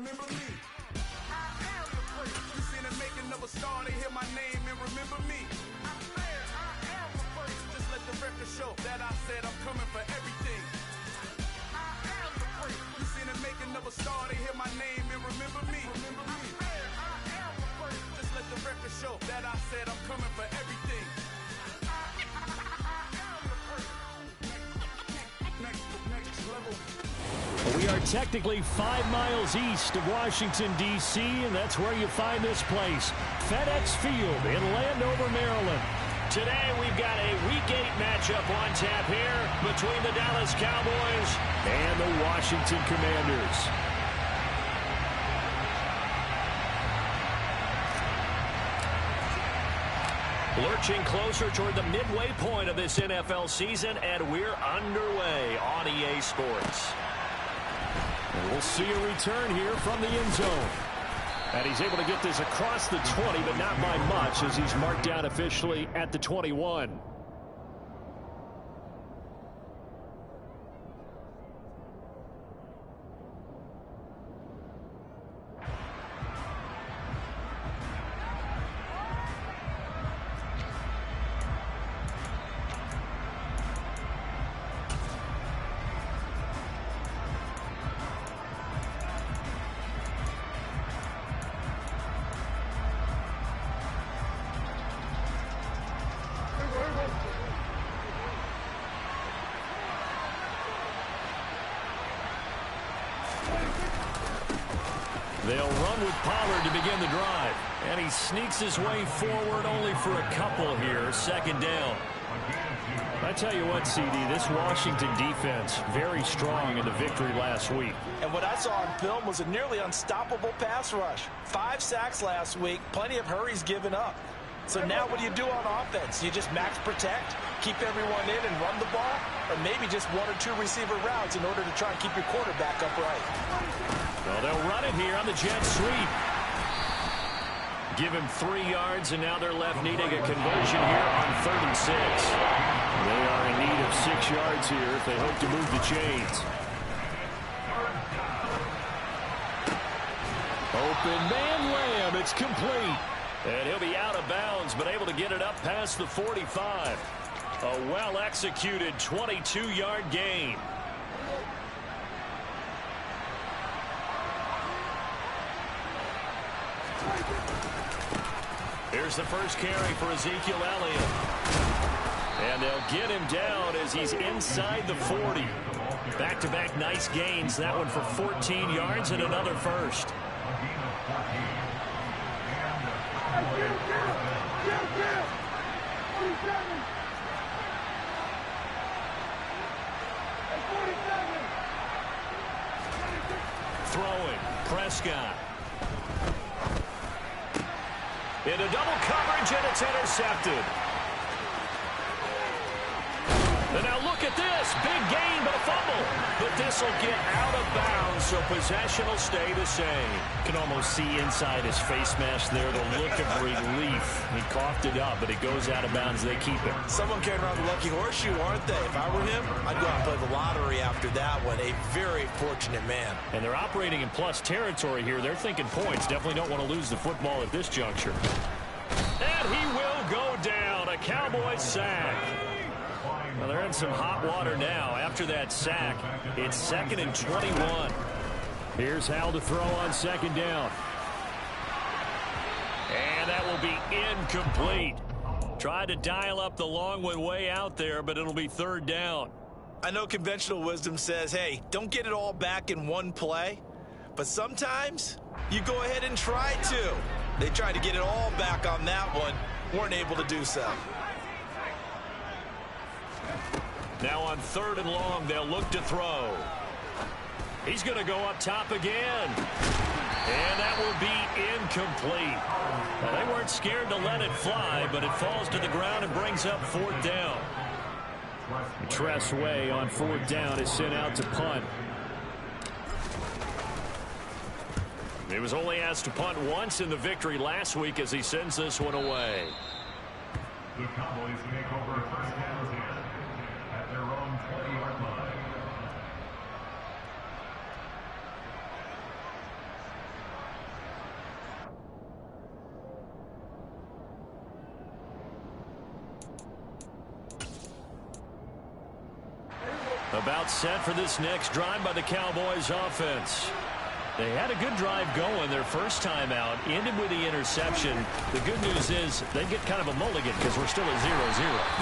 remember me. I am the first. You seen the making of a star, they hear my name and remember me. I said I am the first. Just let the record show that I said I'm coming for everything. I am the first. You seen the making of a star, they hear my name and remember me. Remember me. I said I am the first. Just let the record show that I said I'm coming for everything. We are technically 5 miles east of Washington, D.C., and that's where you find this place, FedEx Field in Landover, Maryland. Today, we've got a Week 8 matchup on tap here between the Dallas Cowboys and the Washington Commanders. Lurching closer toward the midway point of this NFL season, and we're underway on EA Sports. And we'll see a return here from the end zone. And he's able to get this across the 20, but not by much, as he's marked down officially at the 21. They'll run with Pollard to begin the drive. And he sneaks his way forward only for a couple here. Second down. I tell you what, CD, this Washington defense, very strong in the victory last week. And what I saw on film was a nearly unstoppable pass rush. 5 sacks last week, plenty of hurries given up. So now what do you do on offense? You just max protect, keep everyone in and run the ball, or maybe just 1 or 2 receiver routes in order to try and keep your quarterback upright. Well, they'll run it here on the jet sweep. Give him 3 yards, and now they're left needing a conversion here on 3rd and 6. They are in need of 6 yards here if they hope to move the chains. Open man Lamb, it's complete. And he'll be out of bounds, but able to get it up past the 45. A well-executed 22-yard gain. Here's the first carry for Ezekiel Elliott. And they'll get him down as he's inside the 40. Back-to-back nice gains. That one for 14 yards and another first. Throwing, Prescott. Into double coverage, and it's intercepted. And now look at this. Big gain, but a fumble. But this will get out of bounds, so possession will stay the same. You can almost see inside his face mask there the look of relief. He coughed it up, but it goes out of bounds. They keep it. Someone carrying around the lucky horseshoe, aren't they? If I were him, I'd go out and play the lottery after that one. A very fortunate man. And they're operating in plus territory here. They're thinking points. Definitely don't want to lose the football at this juncture. And he will go down. A Cowboys sack. Well, they're in some hot water now. After that sack, it's 2nd and 21. Here's Hal to throw on 2nd down. And that will be incomplete. Tried to dial up the long one way out there, but it'll be 3rd down. I know conventional wisdom says, hey, don't get it all back in one play. But sometimes you go ahead and try to. They tried to get it all back on that one. Weren't able to do so. Now on 3rd and long, they'll look to throw. He's going to go up top again. And that will be incomplete. Well, they weren't scared to let it fly, but it falls to the ground and brings up 4th down. Tressway on 4th down is sent out to punt. He was only asked to punt once in the victory last week as he sends this one away. The Cowboys make over 1st down here at their own 20-yard line. About set for this next drive by the Cowboys offense. They had a good drive going their first time out, ended with the interception. The good news is they get kind of a mulligan because we're still at 0-0.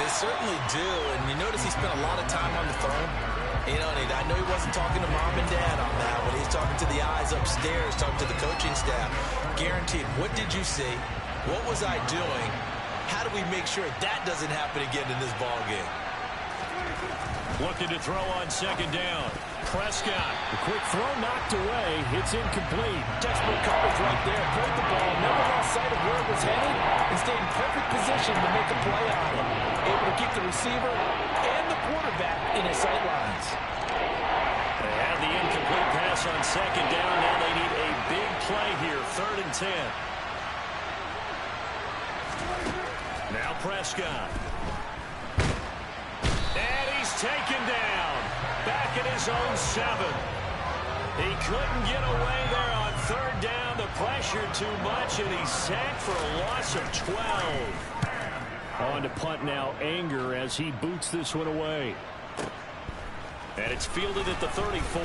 They certainly do, and you notice he spent a lot of time on the phone. You know, and I know he wasn't talking to mom and dad on that one. He's talking to the eyes upstairs, talking to the coaching staff. Guaranteed. What did you see? What was I doing? How do we make sure that doesn't happen again in this ball game? Looking to throw on second down. Prescott. The quick throw knocked away. It's incomplete. Textbook coverage right there. Pulled the ball, never lost sight of where it was headed, and stayed in perfect position to make a play on it. Able to keep the receiver and the quarterback in his sight lines. They have the incomplete pass on second down. Now they need a big play here. 3rd and 10. Now Prescott. And he's taken down. Back at his own 7. He couldn't get away there on 3rd down. The pressure too much, and he's sacked for a loss of 12. On to punt now, Anger, as he boots this one away. And it's fielded at the 34.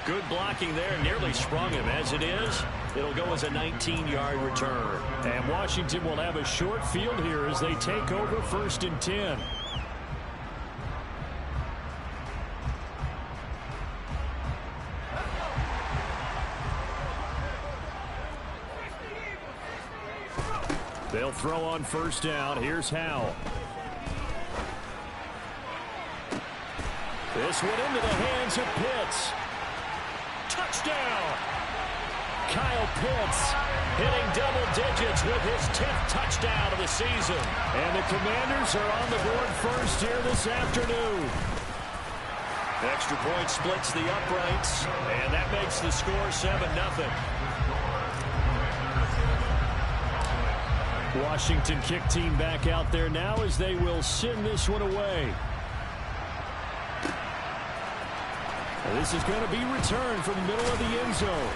Good blocking there, nearly sprung him. As it is, it'll go as a 19-yard return. And Washington will have a short field here as they take over 1st and 10. They'll throw on 1st down. Here's Howell. This one into the hands of Pitts. Touchdown! Kyle Pitts hitting double digits with his 10th touchdown of the season. And the Commanders are on the board first here this afternoon. Extra point splits the uprights, and that makes the score 7-0. Washington kick team back out there now as they will send this one away. And this is going to be returned from the middle of the end zone.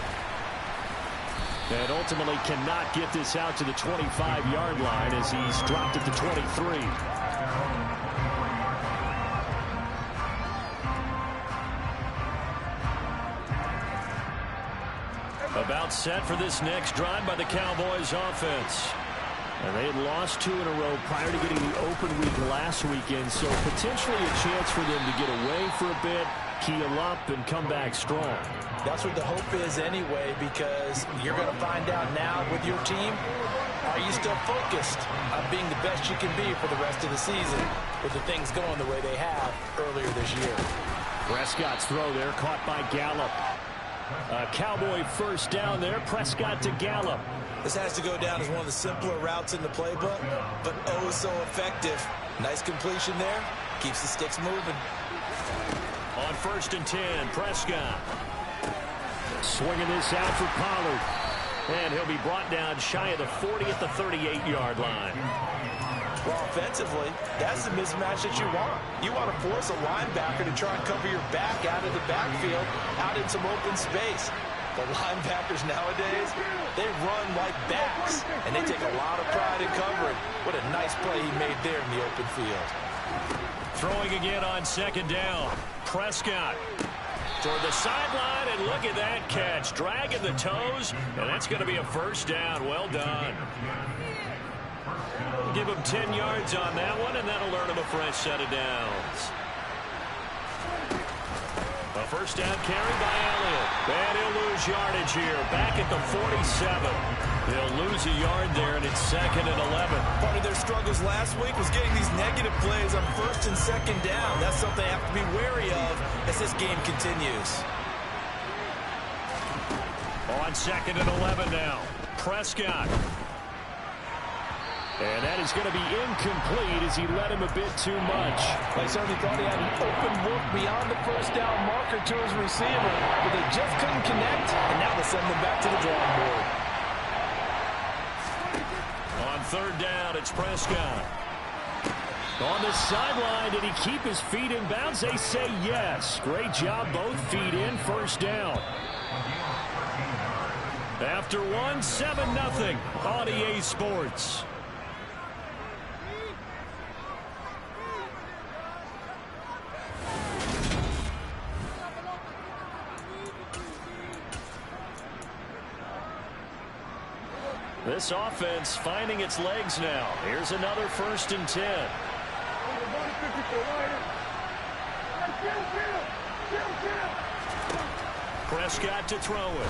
And ultimately cannot get this out to the 25-yard line as he's dropped at the 23. About set for this next drive by the Cowboys offense. And they had lost 2 in a row prior to getting the open week last weekend, so potentially a chance for them to get away for a bit, keel up, and come back strong. That's what the hope is anyway, because you're going to find out now with your team, are you still focused on being the best you can be for the rest of the season with the things going the way they have earlier this year. Prescott's throw there caught by Gallup. A Cowboy 1st down there. Prescott to Gallup. This has to go down as one of the simpler routes in the playbook, but oh so effective. Nice completion there. Keeps the sticks moving. On 1st and 10, Prescott. Swinging this out for Pollard. And he'll be brought down shy of the 40 at the 38-yard line. Well, offensively, that's the mismatch that you want. You want to force a linebacker to try and cover your back out of the backfield, out in some open space. The linebackers nowadays, they run like backs, and they take a lot of pride in covering. What a nice play he made there in the open field. Throwing again on 2nd down. Prescott toward the sideline, and look at that catch. Dragging the toes, and that's going to be a 1st down. Well done. Give him 10 yards on that one, and that'll earn him a fresh set of downs. A 1st down carry by Elliott. And he'll lose yardage here. Back at the 47. They'll lose a yard there, and it's 2nd and 11. Part of their struggles last week was getting these negative plays on 1st and 2nd down. That's something they have to be wary of as this game continues. On 2nd and 11 now. Prescott. And that is going to be incomplete as he led him a bit too much. They certainly thought he had an open look beyond the 1st down marker to his receiver, but they just couldn't connect, and now they send them back to the drawing board. On 3rd down, it's Prescott. On the sideline, did he keep his feet in bounds? They say yes. Great job, both feet in, 1st down. After 7-0 on EA Sports. This offense finding its legs now. Here's another 1st and 10. Prescott to throw it.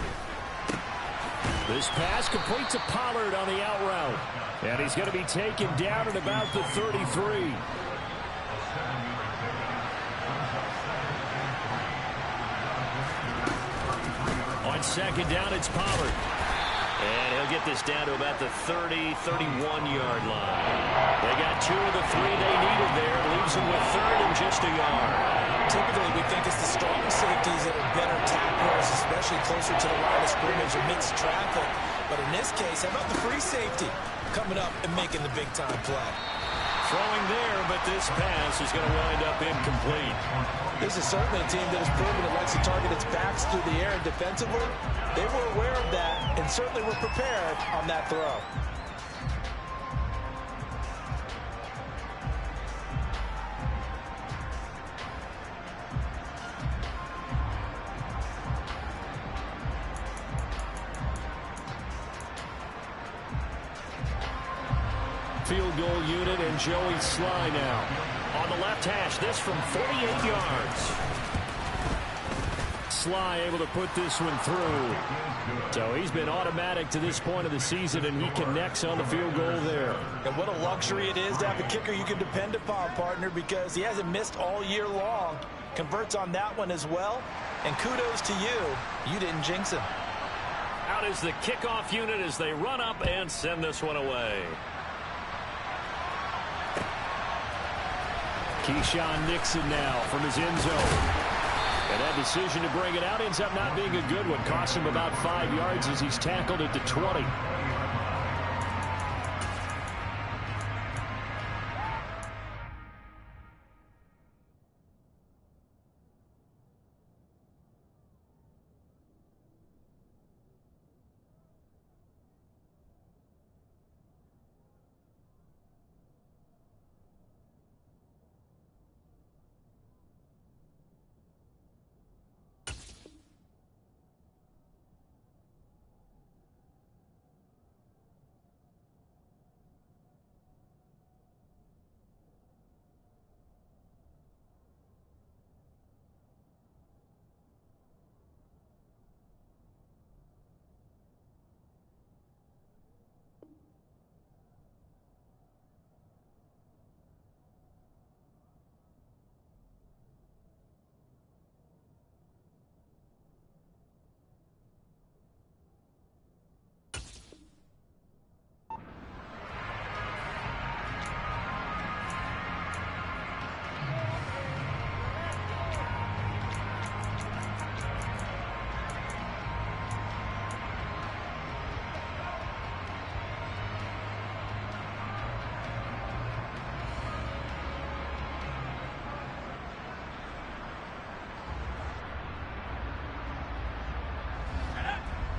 This pass complete to Pollard on the out route. And he's going to be taken down at about the 33. On 2nd down, it's Pollard. And he'll get this down to about the 30, 31-yard line. They got 2 of the 3 they needed there. Leaves them with 3rd and just a yard. Typically, we think it's the strong safeties that are better tacklers, especially closer to the line of scrimmage amidst traffic. But in this case, how about the free safety coming up and making the big-time play? Throwing there, but this pass is going to wind up incomplete. This is certainly a team that has proven it likes to target its backs through the air, and defensively, they were aware of that and certainly were prepared on that throw. Field goal unit and Joey Sly now. On the left hash, this from 48 yards. Sly able to put this one through. So he's been automatic to this point of the season, and he connects on the field goal there. And what a luxury it is to have a kicker you can depend upon, partner, because he hasn't missed all year long. Converts on that one as well. And kudos to you. You didn't jinx him. Out is the kickoff unit as they run up and send this one away. Keyshawn Nixon now from his end zone. And that decision to bring it out ends up not being a good one. Costs him about 5 yards as he's tackled at the 20.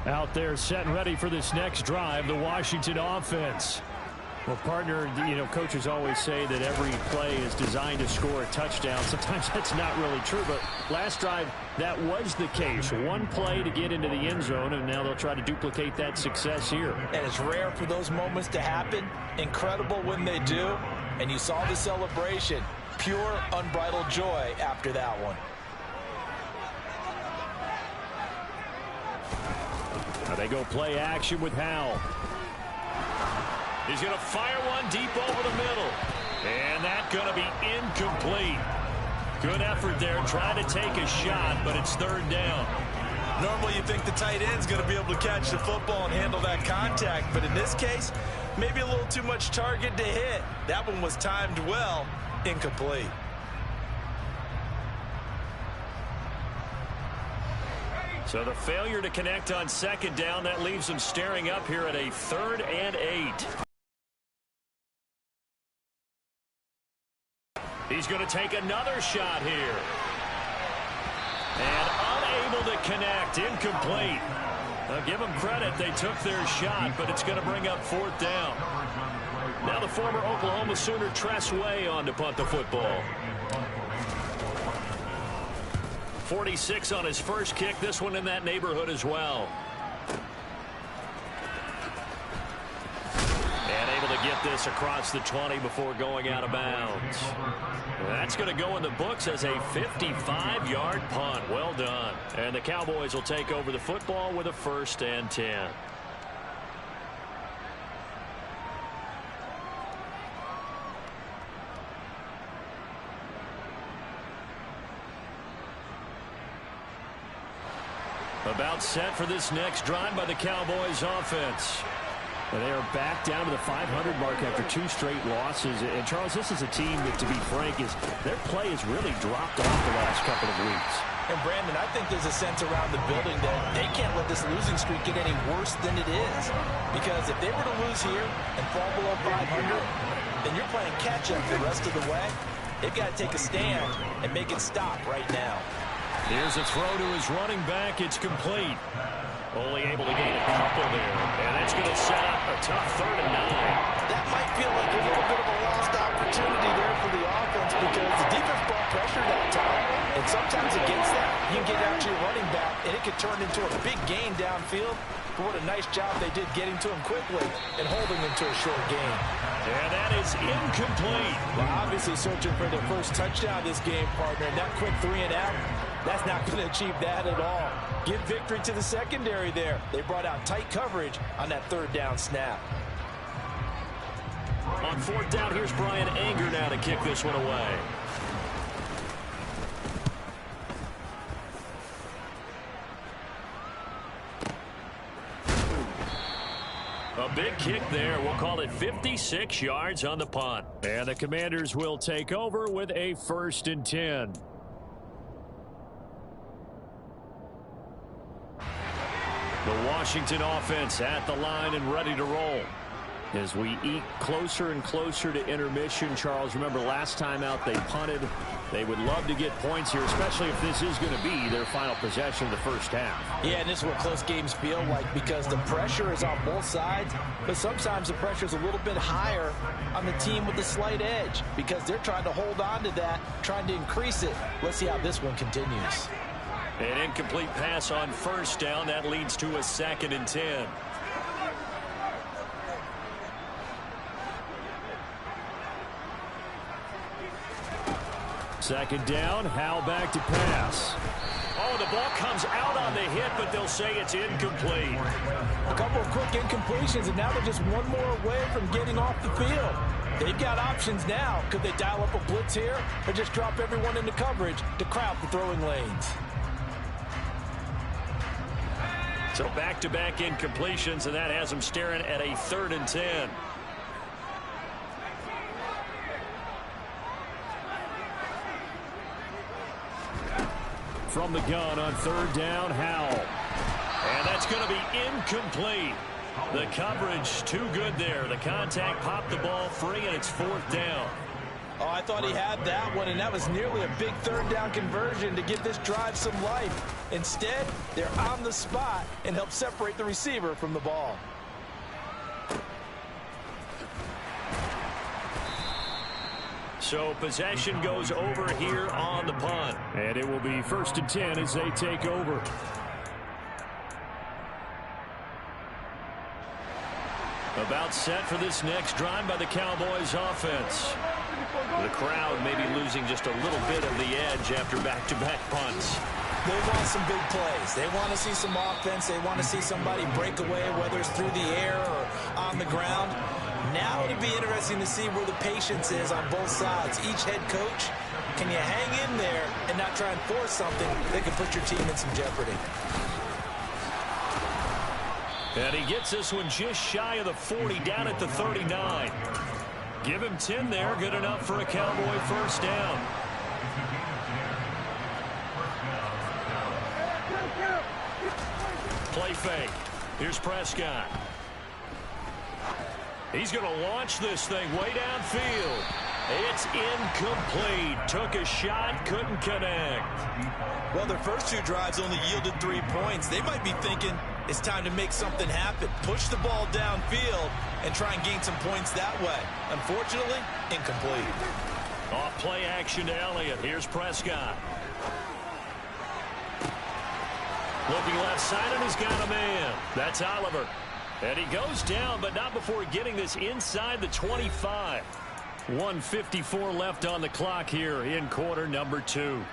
Out there set and ready for this next drive, the Washington offense. Well, partner, you know, coaches always say that every play is designed to score a touchdown. Sometimes that's not really true, but last drive, that was the case. One play to get into the end zone, and now they'll try to duplicate that success here. And it's rare for those moments to happen. Incredible when they do. And you saw the celebration. Pure, unbridled joy after that one. Now they go play action with Howell. He's going to fire one deep over the middle. And that's going to be incomplete. Good effort there trying to take a shot, but it's third down. Normally you think the tight end's going to be able to catch the football and handle that contact, but in this case, maybe a little too much target to hit. That one was timed well, incomplete. So the failure to connect on second down, that leaves them staring up here at a 3rd and 8. He's going to take another shot here. And unable to connect, incomplete. Now give them credit, they took their shot, but it's going to bring up 4th down. Now the former Oklahoma Sooner Tress Way on to punt the football. 46 on his first kick, this one in that neighborhood as well. get this across the 20 before going out of bounds. That's going to go in the books as a 55-yard punt. Well done. And the Cowboys will take over the football with a 1st and 10. About set for this next drive by the Cowboys offense. And they are back down to the 500 mark after 2 straight losses. And, Charles, this is a team that, to be frank, their play has really dropped off the last couple of weeks. And, Brandon, I think there's a sense around the building that they can't let this losing streak get any worse than it is. Because if they were to lose here and fall below 500, then you're playing catch-up the rest of the way. They've got to take a stand and make it stop right now. Here's a throw to his running back. It's complete. Only able to gain a couple there. And that's going to set up a tough 3rd and 9. That might feel like a little bit of a lost opportunity there for the offense because the defense brought pressure that time. And sometimes against that, you can get out to your running back, and it could turn into a big gain downfield. But what a nice job they did getting to him quickly and holding him to a short gain. And that is incomplete. Well, obviously searching for their first touchdown this game, partner. And that quick 3 and out, that's not going to achieve that at all. Give victory to the secondary there. They brought out tight coverage on that 3rd down snap. On 4th down, here's Brian Anger now to kick this one away. A big kick there. We'll call it 56 yards on the punt. And the Commanders will take over with a 1st and 10. The Washington offense at the line and ready to roll. As we eke closer and closer to intermission, Charles, remember last time out they punted. They would love to get points here, especially if this is going to be their final possession of the first half. Yeah, and this is what close games feel like because the pressure is on both sides, but sometimes the pressure is a little bit higher on the team with the slight edge because they're trying to hold on to that, trying to increase it. Let's see how this one continues. An incomplete pass on 1st down. That leads to a 2nd and 10. Second down, Howell back to pass. Oh, the ball comes out on the hit, but they'll say it's incomplete. A couple of quick incompletions, and now they're just one more away from getting off the field. They've got options now. Could they dial up a blitz here or just drop everyone into coverage to crowd the throwing lanes? So back-to-back incompletions, and that has them staring at a 3rd and 10. From the gun on 3rd down, Howell. And that's going to be incomplete. The coverage too good there. The contact popped the ball free, and it's 4th down. Oh, I thought he had that one, and that was nearly a big 3rd down conversion to give this drive some life. Instead, they're on the spot and help separate the receiver from the ball. So possession goes over here on the punt. And it will be 1st and 10 as they take over. About set for this next drive by the Cowboys offense. The crowd may be losing just a little bit of the edge after back-to-back punts. They want some big plays. They want to see some offense. They want to see somebody break away, whether it's through the air or on the ground. Now it'll be interesting to see where the patience is on both sides. Each head coach, can you hang in there and not try and force something that can put your team in some jeopardy? And he gets this one just shy of the 40, down at the 39. Give him 10 there, good enough for a Cowboy 1st down. Play fake. Here's Prescott. He's going to launch this thing way downfield. It's incomplete. Took a shot, couldn't connect. Well, their first 2 drives only yielded 3 points. They might be thinking it's time to make something happen. Push the ball downfield and try and gain some points that way. Unfortunately, incomplete. Off play action to Elliott. Here's Prescott. Looking left side, and he's got a man. That's Oliver. And he goes down, but not before getting this inside the 25. 1:54 left on the clock here in quarter number 2.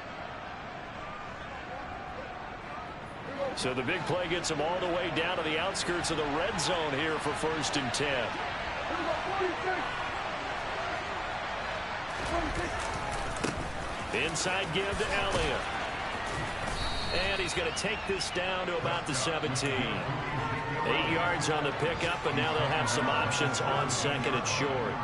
So the big play gets him all the way down to the outskirts of the red zone here for 1st and 10. Inside give to Elliott. And he's going to take this down to about the 17. 8 yards on the pickup, and now they'll have some options on 2nd and short.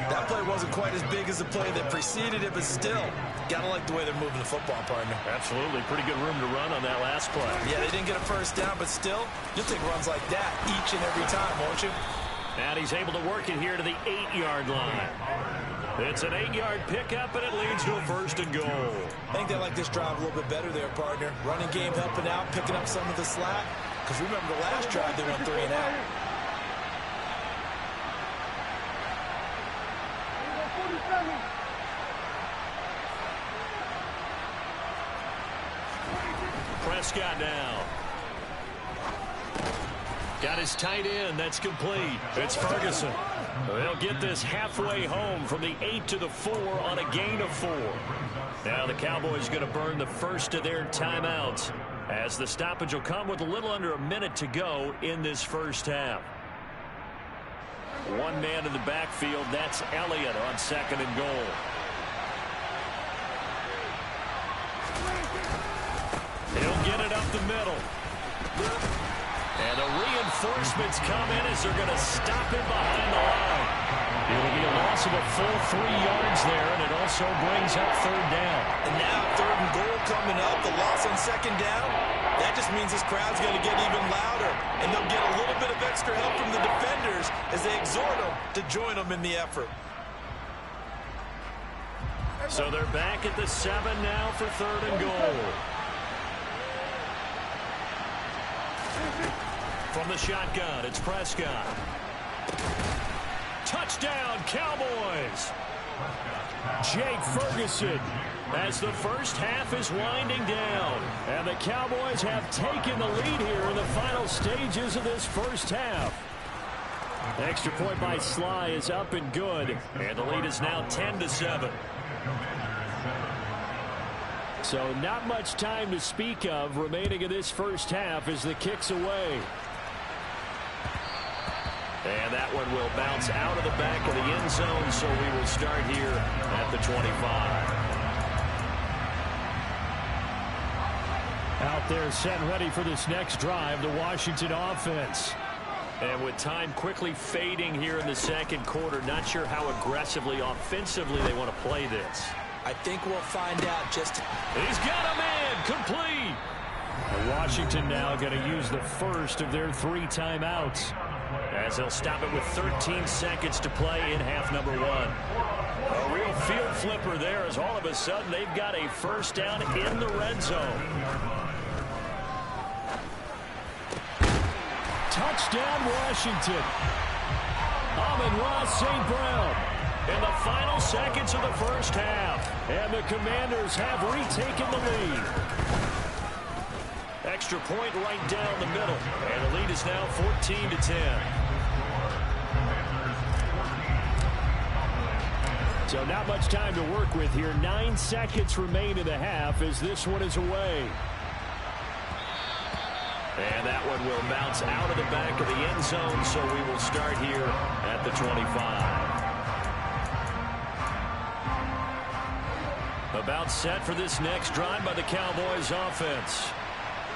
That play wasn't quite as big as the play that preceded it, but still, gotta like the way they're moving the football, partner. Absolutely. Pretty good room to run on that last play. Yeah, they didn't get a first down, but still, you'll take runs like that each and every time, won't you? And he's able to work it here to the 8-yard line. It's an 8-yard pickup, and it leads to a 1st and goal. I think they like this drive a little bit better there, partner. Running game helping out, picking up some of the slack. Because remember the last drive, they went 3 and out. Prescott now. Got his tight end. That's complete. It's Ferguson. They'll get this halfway home from the 8 to the 4 on a gain of 4. Now the Cowboys going to burn the first of their timeouts as the stoppage will come with a little under a minute to go in this first half. One man in the backfield. That's Elliott on 2nd and goal. He'll get it up the middle. And the reinforcements come in as they're going to stop him behind the line. It'll be a loss of a full 3 yards there, and it also brings up 3rd down. And now 3rd and goal coming up, the loss on 2nd down. That just means this crowd's going to get even louder, and they'll get a little bit of extra help from the defenders as they exhort them to join them in the effort. So they're back at the 7 now for 3rd and goal. From the shotgun, it's Prescott. Touchdown, Cowboys! Jake Ferguson as the first half is winding down. And the Cowboys have taken the lead here in the final stages of this first half. Extra point by Sly is up and good. And the lead is now 10-7. So not much time to speak of remaining in this first half as the kick's away. And that one will bounce out of the back of the end zone, so we will start here at the 25. Out there set and ready for this next drive, the Washington offense. And with time quickly fading here in the 2nd quarter, not sure how aggressively, offensively they want to play this. I think we'll find out just... He's got him in, complete. And Washington now going to use the first of their 3 timeouts, as they'll stop it with 13 seconds to play in half number 1. A real field flipper there as all of a sudden they've got a first down in the red zone. Touchdown, Washington. Amon-Ra St. Brown in the final seconds of the first half. And the Commanders have retaken the lead. Extra point right down the middle. And the lead is now 14-10. So not much time to work with here. 9 seconds remain in the half as this one is away. And that one will bounce out of the back of the end zone, so we will start here at the 25. About set for this next drive by the Cowboys offense.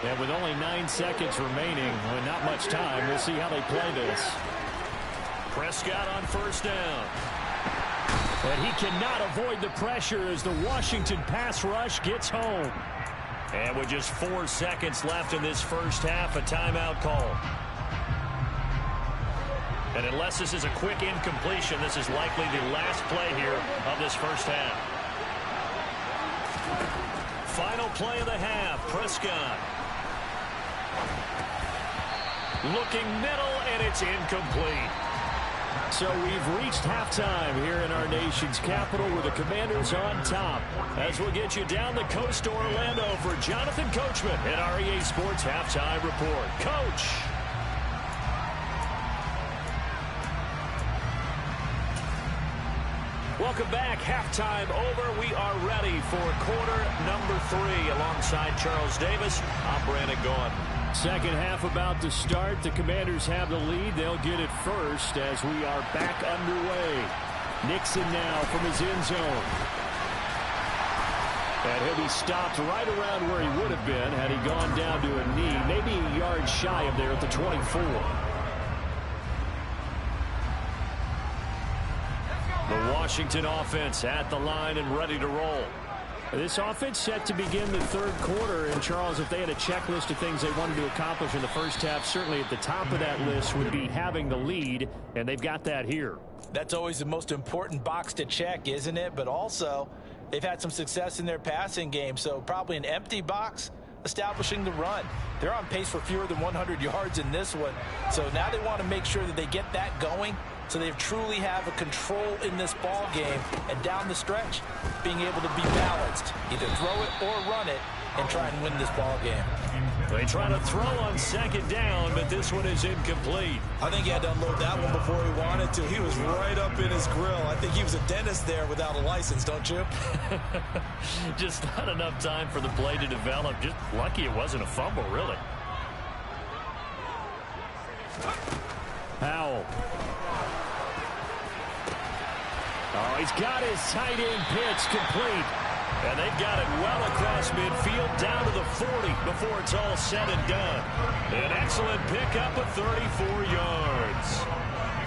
And with only 9 seconds remaining, with not much time, we'll see how they play this. Prescott on first down. And he cannot avoid the pressure as the Washington pass rush gets home. And with just 4 seconds left in this first half, a timeout call. And unless this is a quick incompletion, this is likely the last play here of this first half. Final play of the half, Prescott. Looking middle, and it's incomplete. So we've reached halftime here in our nation's capital with the Commanders on top. As we'll get you down the coast to Orlando for Jonathan Coachman at our EA Sports Halftime Report. Coach. Welcome back. Halftime over. We are ready for quarter number 3. Alongside Charles Davis, I'm Brandon Gaughan. Second half about to start. The Commanders have the lead. They'll get it first as we are back underway. Nixon now from his end zone. And he'll be stopped right around where he would have been had he gone down to a knee, maybe a yard shy of there at the 24. The Washington offense at the line and ready to roll. This offense set to begin the third quarter. And, Charles, if they had a checklist of things they wanted to accomplish in the first half, certainly at the top of that list would be having the lead, and they've got that here. That's always the most important box to check, isn't it? But also, they've had some success in their passing game, so probably an empty box establishing the run. They're on pace for fewer than 100 yards in this one, so now they want to make sure that they get that going so they truly have a control in this ball game, and down the stretch, being able to be balanced. Either throw it or run it and try and win this ball game. They try to throw on second down, but this one is incomplete. I think he had to unload that one before he wanted to. He was right up in his grill. I think he was a dentist there without a license, don't you? Just not enough time for the play to develop. Just lucky it wasn't a fumble, really. Howell. Oh, he's got his tight end pitch complete. And they've got it well across midfield down to the 40 before it's all said and done. An excellent pickup of 34 yards.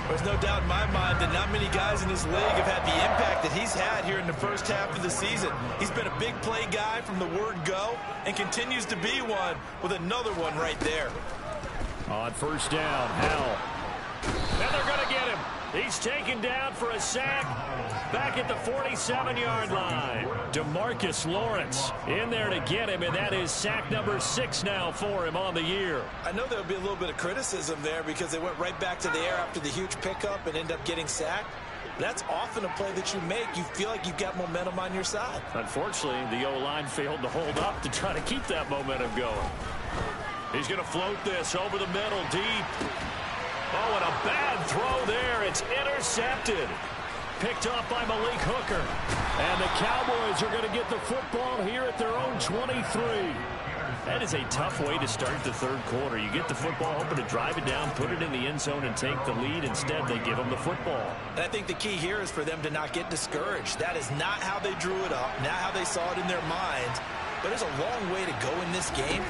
There's no doubt in my mind that not many guys in this league have had the impact that he's had here in the first half of the season. He's been a big play guy from the word go and continues to be one with another one right there. On first down, Howell. And they're going to get him. He's taken down for a sack back at the 47-yard line. DeMarcus Lawrence in there to get him, and that is sack number 6 now for him on the year. I know there'll be a little bit of criticism there because they went right back to the air after the huge pickup and end up getting sacked. That's often a play that you make. You feel like you've got momentum on your side. Unfortunately, the O-line failed to hold up to try to keep that momentum going. He's going to float this over the middle deep. Oh, and a bad throw there. It's intercepted. Picked off by Malik Hooker. And the Cowboys are going to get the football here at their own 23. That is a tough way to start the third quarter. You get the football, hoping to drive it down, put it in the end zone, and take the lead. Instead, they give them the football. And I think the key here is for them to not get discouraged. That is not how they drew it up, not how they saw it in their minds. But there's a long way to go in this game.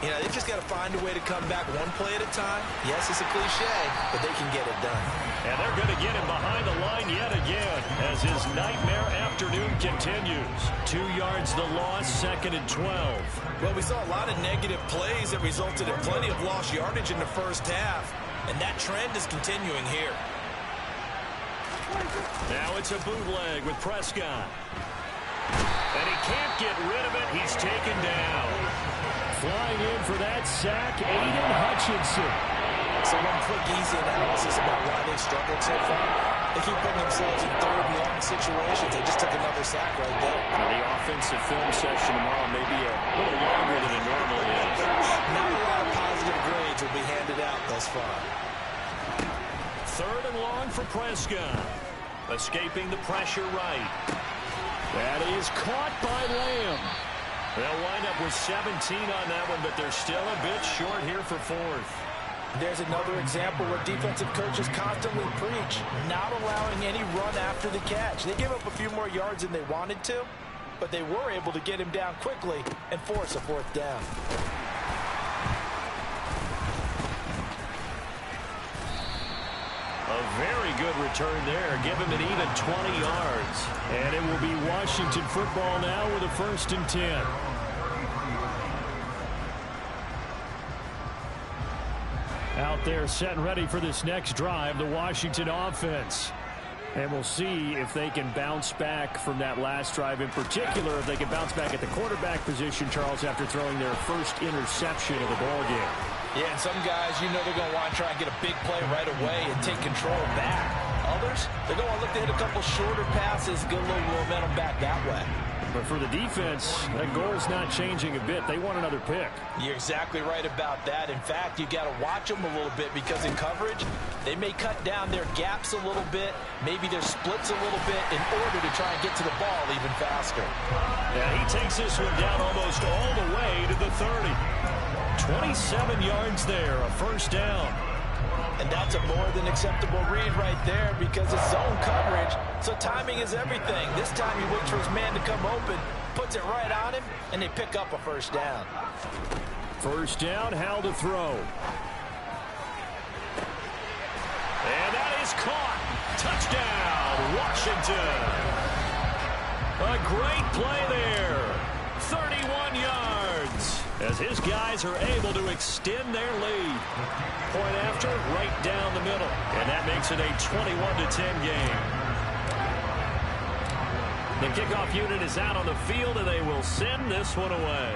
You know, they've just got to find a way to come back one play at a time. Yes, it's a cliche, but they can get it done. And they're going to get him behind the line yet again as his nightmare afternoon continues. 2 yards the loss, 2nd and 12. Well, we saw a lot of negative plays that resulted in plenty of lost yardage in the first half, and that trend is continuing here. Now it's a bootleg with Prescott. And he can't get rid of it. He's taken down. Flying in for that sack, Aiden Hutchinson. So one quick, easy analysis about why they've struggled so far. They keep putting themselves in third and long situations. They just took another sack right there. Now the offensive film session tomorrow may be a little longer than it normally is. Not a lot of positive grades will be handed out thus far. 3rd and long for Prescott. Escaping the pressure right. That is caught by Lamb. They'll wind up with 17 on that one, but they're still a bit short here for 4th. There's another example where defensive coaches constantly preach, not allowing any run after the catch. They give up a few more yards than they wanted to, but they were able to get him down quickly and force a 4th down. A very good return there. Give him an even 20 yards. And it will be Washington football now with a 1st and 10. Out there set and ready for this next drive, the Washington offense. And we'll see if they can bounce back from that last drive, in particular, if they can bounce back at the quarterback position, Charles, after throwing their first interception of the ballgame. Yeah, and some guys, you know they're going to want to try and get a big play right away and take control back. Others, they're going to look to hit a couple shorter passes, get a little momentum back that way. But for the defense, that goal's not changing a bit. They want another pick. You're exactly right about that. In fact, you got to watch them a little bit because in coverage, they may cut down their gaps a little bit, maybe their splits a little bit in order to try and get to the ball even faster. Yeah, he takes this one down almost all the way to the 30. 27 yards there, a first down. And that's a more than acceptable read right there because it's zone coverage, so timing is everything. This time he waits for his man to come open, puts it right on him, and they pick up a first down. First down, Hal to throw. And that is caught. Touchdown, Washington. A great play there. 31 yards as his guys are able to extend their lead. Point after, right down the middle. And that makes it a 21-10 game. The kickoff unit is out on the field, and they will send this one away.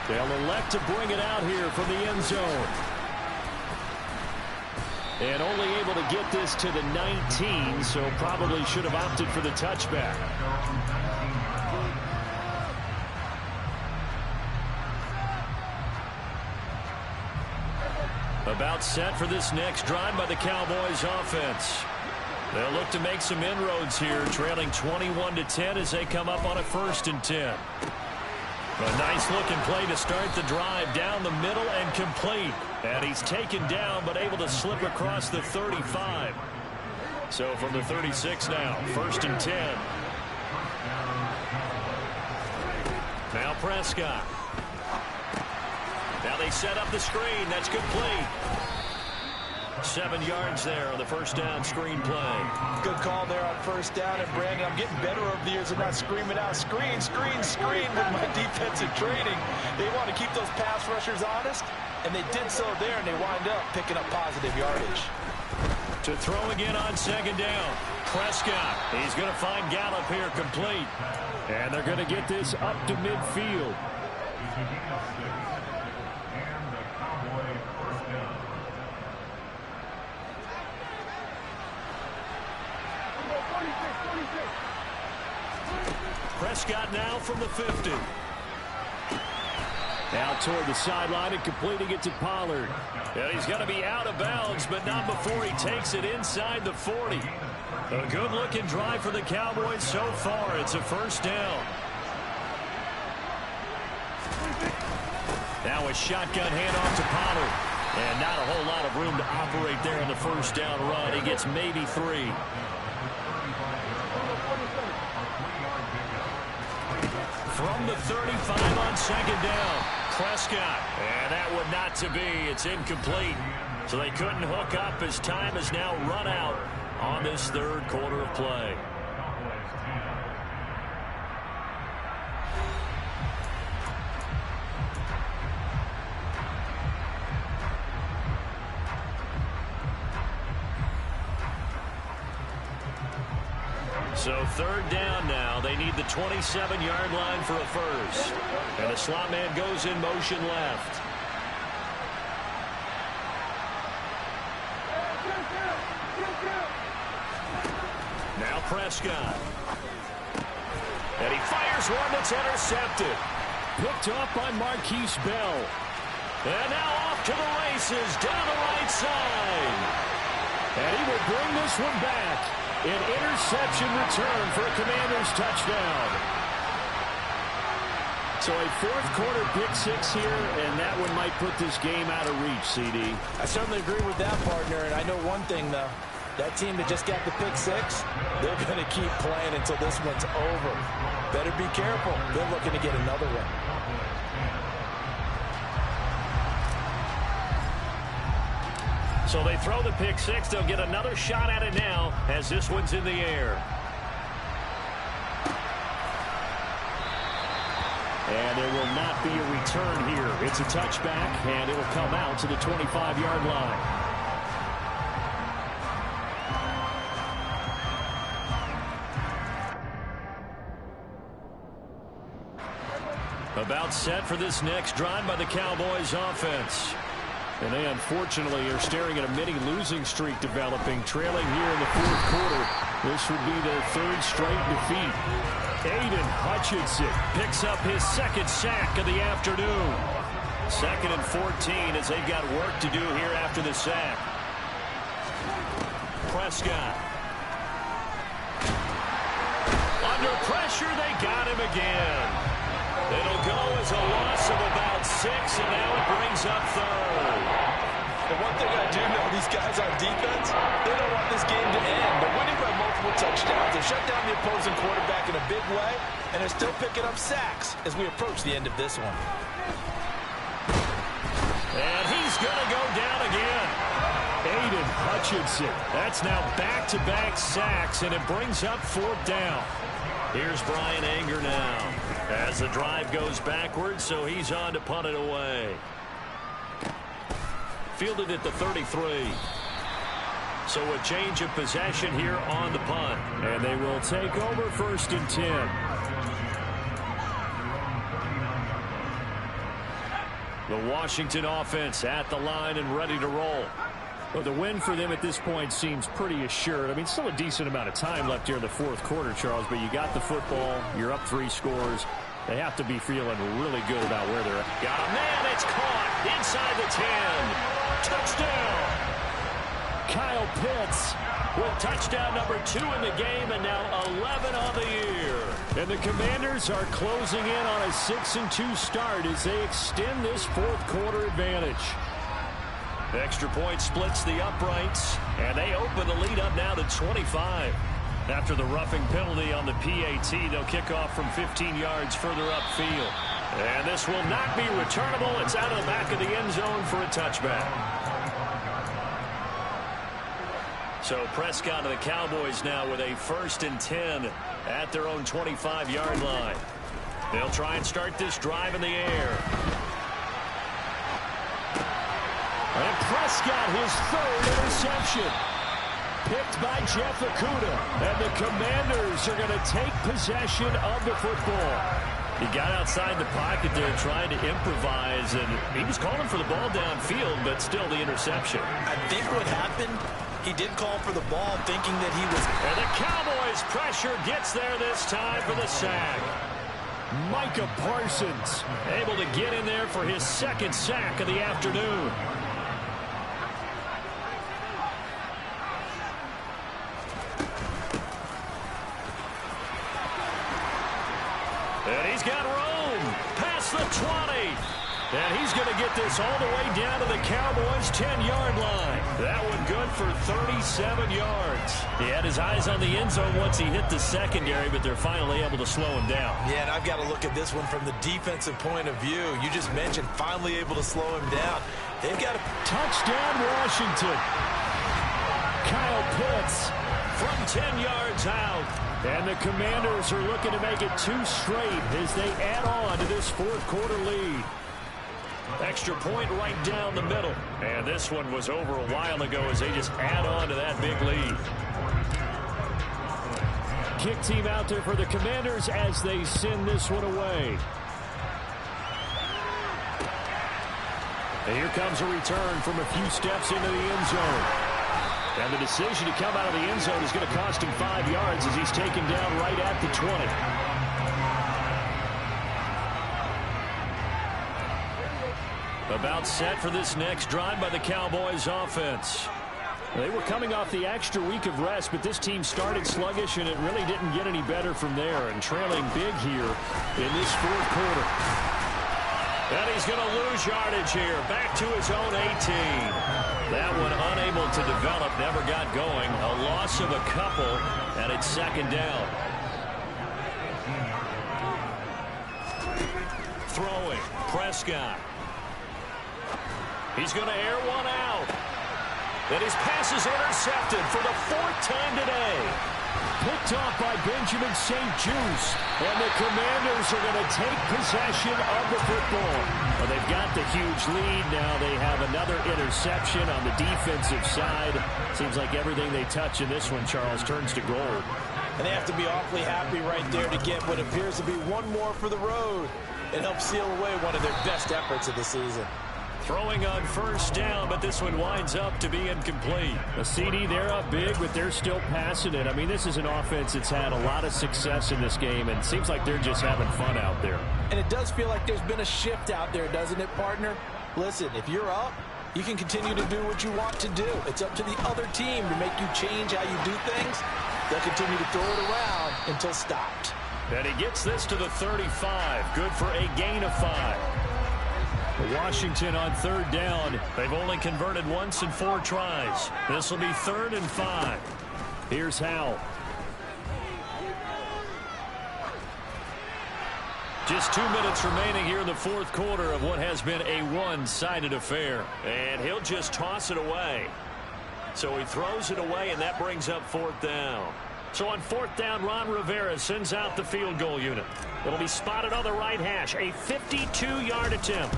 They'll elect to bring it out here from the end zone. And only able to get this to the 19, so probably should have opted for the touchback. About set for this next drive by the Cowboys offense. They'll look to make some inroads here, trailing 21-10 as they come up on a 1st and 10. A nice-looking play to start the drive down the middle and complete. And he's taken down but able to slip across the 35. So from the 36 now, 1st and 10. Now Prescott. Now they set up the screen. That's complete. 7 yards there on the first down screen play. Good call there on first down. And Brandon, I'm getting better over the years of not screaming out screen, screen, screen with my defensive training. They want to keep those pass rushers honest, and they did so there, and they wind up picking up positive yardage. To throw again on 2nd down. Prescott. He's going to find Gallup here complete. And they're going to get this up to midfield. Prescott now from the 50. Now toward the sideline and completing it to Pollard. And he's going to be out of bounds, but not before he takes it inside the 40. A good-looking drive for the Cowboys so far. It's a first down. Now a shotgun handoff to Pollard. And not a whole lot of room to operate there on the first down run. He gets maybe 3. From the 35 on 2nd down. Prescott. And that one not to be. It's incomplete. So they couldn't hook up as time has now run out on this 3rd quarter of play. So 3rd down now. They need the 27-yard line for a first. And the slot man goes in motion left. Now Prescott. And he fires one that's intercepted. Picked up by Marquise Bell. And now off to the races down the right side. And he will bring this one back. An interception return for a Commanders touchdown. So a 4th quarter pick 6 here, and that one might put this game out of reach, CD. I certainly agree with that, partner, and I know one thing, though. That team that just got the pick 6, they're going to keep playing until this one's over. Better be careful. They're looking to get another one. So they throw the pick 6. They'll get another shot at it now as this one's in the air. And there will not be a return here. It's a touchback, and it'll come out to the 25-yard line. About set for this next drive by the Cowboys offense. And they unfortunately are staring at a mini losing streak developing, trailing here in the 4th quarter This would be their third straight defeat. Aiden Hutchinson picks up his second sack of the afternoon. 2nd and 14 as they've got work to do here after the sack. Prescott. Under pressure, they got him again. It'll go as a loss of about 6, and now it brings up 3rd. The one thing I do know, these guys on defense, they don't want this game to end. They're winning by multiple touchdowns. They shut down the opposing quarterback in a big way, and they're still picking up sacks as we approach the end of this one. And he's going to go down again. Aiden Hutchinson. That's now back-to-back sacks, and it brings up 4th down. Here's Brian Anger now as the drive goes backwards, so he's on to punt it away. Fielded at the 33. So a change of possession here on the punt. And they will take over 1st and 10. The Washington offense at the line and ready to roll. Well, the win for them at this point seems pretty assured. I mean, still a decent amount of time left here in the 4th quarter, Charles, but you got the football. You're up 3 scores. They have to be feeling really good about where they're at. Got a man. It's caught inside the 10. Touchdown. Kyle Pitts with touchdown number 2 in the game, and now 11 on the year. And the Commanders are closing in on a 6-2 start as they extend this 4th quarter advantage. The extra point splits the uprights, and they open the lead up now to 25. After the roughing penalty on the PAT, they'll kick off from 15 yards further upfield. And this will not be returnable. It's out of the back of the end zone for a touchback. So Prescott and the Cowboys now with a 1st and 10 at their own 25-yard line. They'll try and start this drive in the air. And Prescott, his 3rd interception. Picked by Jeff Okudah. And the Commanders are going to take possession of the football. He got outside the pocket there trying to improvise, and he was calling for the ball downfield, but still the interception. I think what happened, he did call for the ball thinking that he was... And the Cowboys' pressure gets there this time for the sack. Micah Parsons able to get in there for his 2nd sack of the afternoon. And he's got room past the 20. And he's going to get this all the way down to the Cowboys' 10-yard line. That one good for 37 yards. He had his eyes on the end zone once he hit the secondary, but they're finally able to slow him down. Yeah, and I've got to look at this one from the defensive point of view. You just mentioned finally able to slow him down. They've got a touchdown, Washington. Kyle Pitts from 10 yards out. And the Commanders are looking to make it 2 straight as they add on to this 4th quarter lead. Extra point right down the middle. And this one was over a while ago as they just add on to that big lead. Kick team out there for the Commanders as they send this one away. And here comes a return from a few steps into the end zone. And the decision to come out of the end zone is going to cost him 5 yards as he's taken down right at the 20. About set for this next drive by the Cowboys offense. They were coming off the extra week of rest, but this team started sluggish, and it really didn't get any better from there. And trailing big here in this 4th quarter. And he's going to lose yardage here. Back to his own 18. That one unable to develop, never got going. A loss of a couple, and it's 2nd down. Throwing, Prescott. He's going to air one out. And his pass is intercepted for the 4th time today. Picked off by Benjamin St. Juste. And the Commanders are going to take possession of the football. Well, they've got the huge lead now. They have another interception on the defensive side. Seems like everything they touch in this one, Charles, turns to gold. And they have to be awfully happy right there to get what appears to be one more for the road and help seal away one of their best efforts of the season. Throwing on first down, but this one winds up to be incomplete. A CD, they're up big, but they're still passing it. I mean, this is an offense that's had a lot of success in this game, and it seems like they're just having fun out there. And it does feel like there's been a shift out there, doesn't it, partner? Listen, if you're up, you can continue to do what you want to do. It's up to the other team to make you change how you do things. They'll continue to throw it around until stopped. And he gets this to the 35. Good for a gain of 5. Washington on third down. They've only converted once in 4 tries. This will be 3rd and 5. Here's Howell. Just 2 minutes remaining here in the 4th quarter of what has been a one-sided affair. And he'll just toss it away. So he throws it away, and that brings up 4th down. So on 4th down, Ron Rivera sends out the field goal unit. It'll be spotted on the right hash. A 52-yard attempt.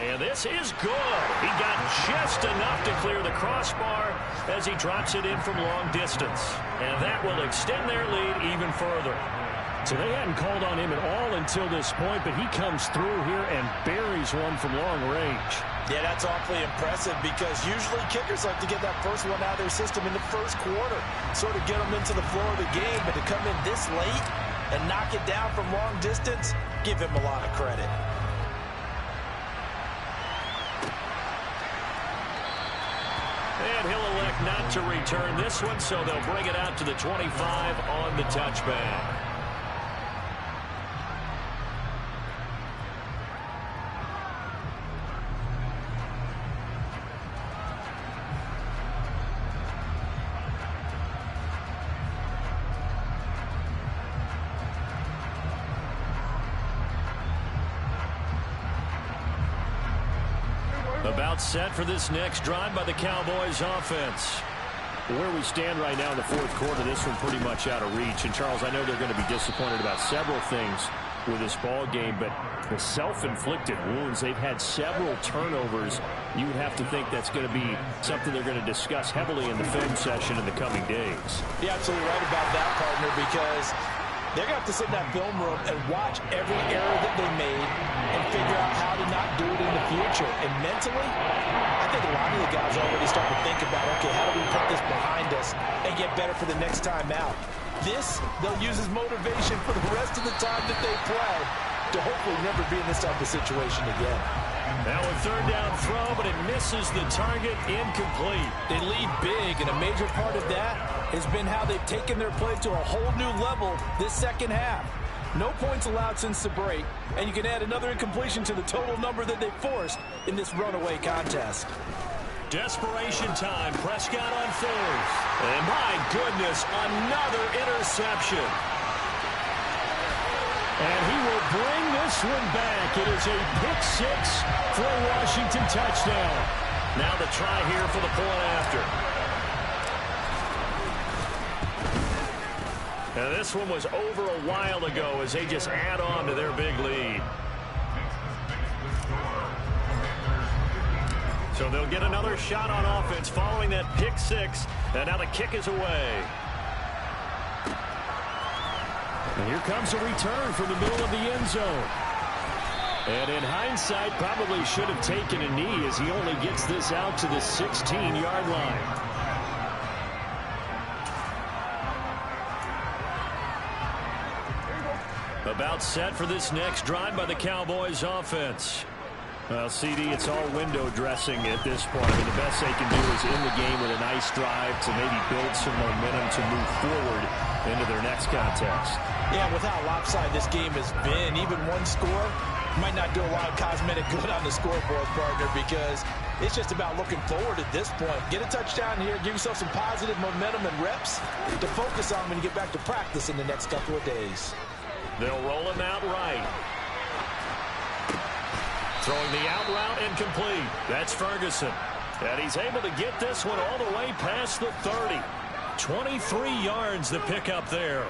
And this is good. He got just enough to clear the crossbar as he drops it in from long distance. And that will extend their lead even further. So they hadn't called on him at all until this point, but he comes through here and buries one from long range. Yeah, that's awfully impressive because usually kickers like to get that first one out of their system in the first quarter, sort of get them into the flow of the game, but to come in this late and knock it down from long distance, give him a lot of credit. And he'll elect not to return this one, so they'll bring it out to the 25 on the touchback. About set for this next drive by the Cowboys offense. Where we stand right now in the 4th quarter, this one pretty much out of reach. And, Charles, I know they're going to be disappointed about several things with this ball game, but the self-inflicted wounds, they've had several turnovers. You would have to think that's going to be something they're going to discuss heavily in the film session in the coming days. You're absolutely right about that, partner, because they're going to have to sit in that film room and watch every error that they made and figure out how to not do it in the future. And mentally, I think a lot of the guys are already starting to think about, okay, how do we put this behind us and get better for the next time out? This, they'll use as motivation for the rest of the time that they play to hopefully never be in this type of situation again. Now a 3rd down throw, but it misses the target, incomplete. They lead big, and a major part of that has been how they've taken their play to a whole new level this second half. No points allowed since the break, and you can add another incompletion to the total number that they forced in this runaway contest. Desperation time. Prescott on 4th. And my goodness, another interception. And he will bring this one back. It is a pick 6 for a Washington touchdown. Now the try here for the point after. And this one was over a while ago as they just add on to their big lead. So they'll get another shot on offense following that pick 6. And now the kick is away. And here comes a return from the middle of the end zone. And in hindsight, probably should have taken a knee as he only gets this out to the 16-yard line. About set for this next drive by the Cowboys offense. Well, CD, it's all window dressing at this point. I mean, the best they can do is in the game with a nice drive to maybe build some momentum to move forward into their next contest. Yeah, with how lopsided this game has been, even one score might not do a lot of cosmetic good on the scoreboard, partner, because it's just about looking forward at this point. Get a touchdown here, give yourself some positive momentum and reps to focus on when you get back to practice in the next couple of days. They'll roll him out right. Throwing the out route incomplete. That's Ferguson. And he's able to get this one all the way past the 30. 23 yards the pickup there.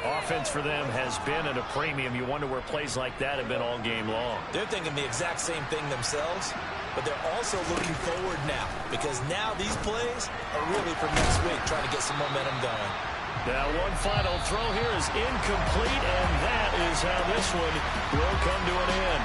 Offense for them has been at a premium. You wonder where plays like that have been all game long. They're thinking the exact same thing themselves, but they're also looking forward now because now these plays are really for next week, trying to get some momentum going. Now one final throw here is incomplete, and that is how this one will come to an end.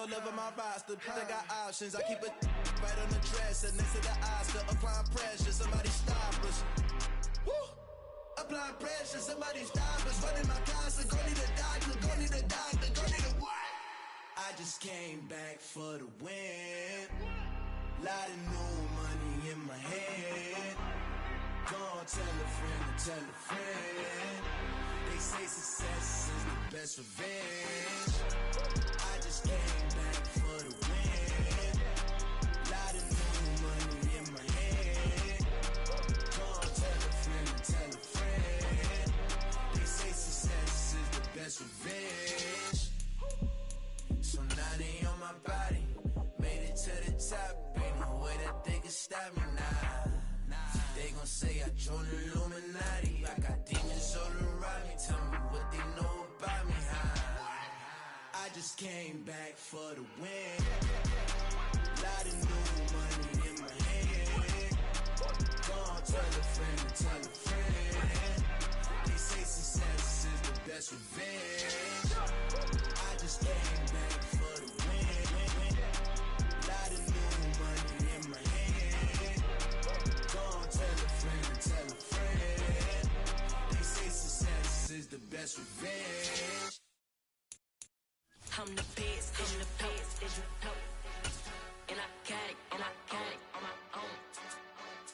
Love of my roster, I got options. I keep it right on the dresser next to the Oscar. Applying pressure, somebody stop us. Woo! Applying pressure, somebody stop us. Running my casa, go need a doctor, go need a doctor, go need a what? I just came back for the win. Lot of new money in my hand. Go on, tell a friend to tell a friend. They say success is the best revenge. I just came back for the win. Lot of new money in my hand. Go on, tell a friend to tell a friend. They say success is the best revenge. So now they on my body. Made it to the top. Ain't no way that they can stop me now. They gon' say I joined the Illuminati. I got demons all around me. Tell me what they know about me, huh? I just came back for the win. Lot of new money in my hand. Go on, tell a friend to tell a friend. They say success is the best revenge. I just came back for the win. Lot of new money in my hand. Go on, tell a friend to tell a friend. They say success is the best revenge. I'm the best, I'm the best, as you know. And I got it on my own.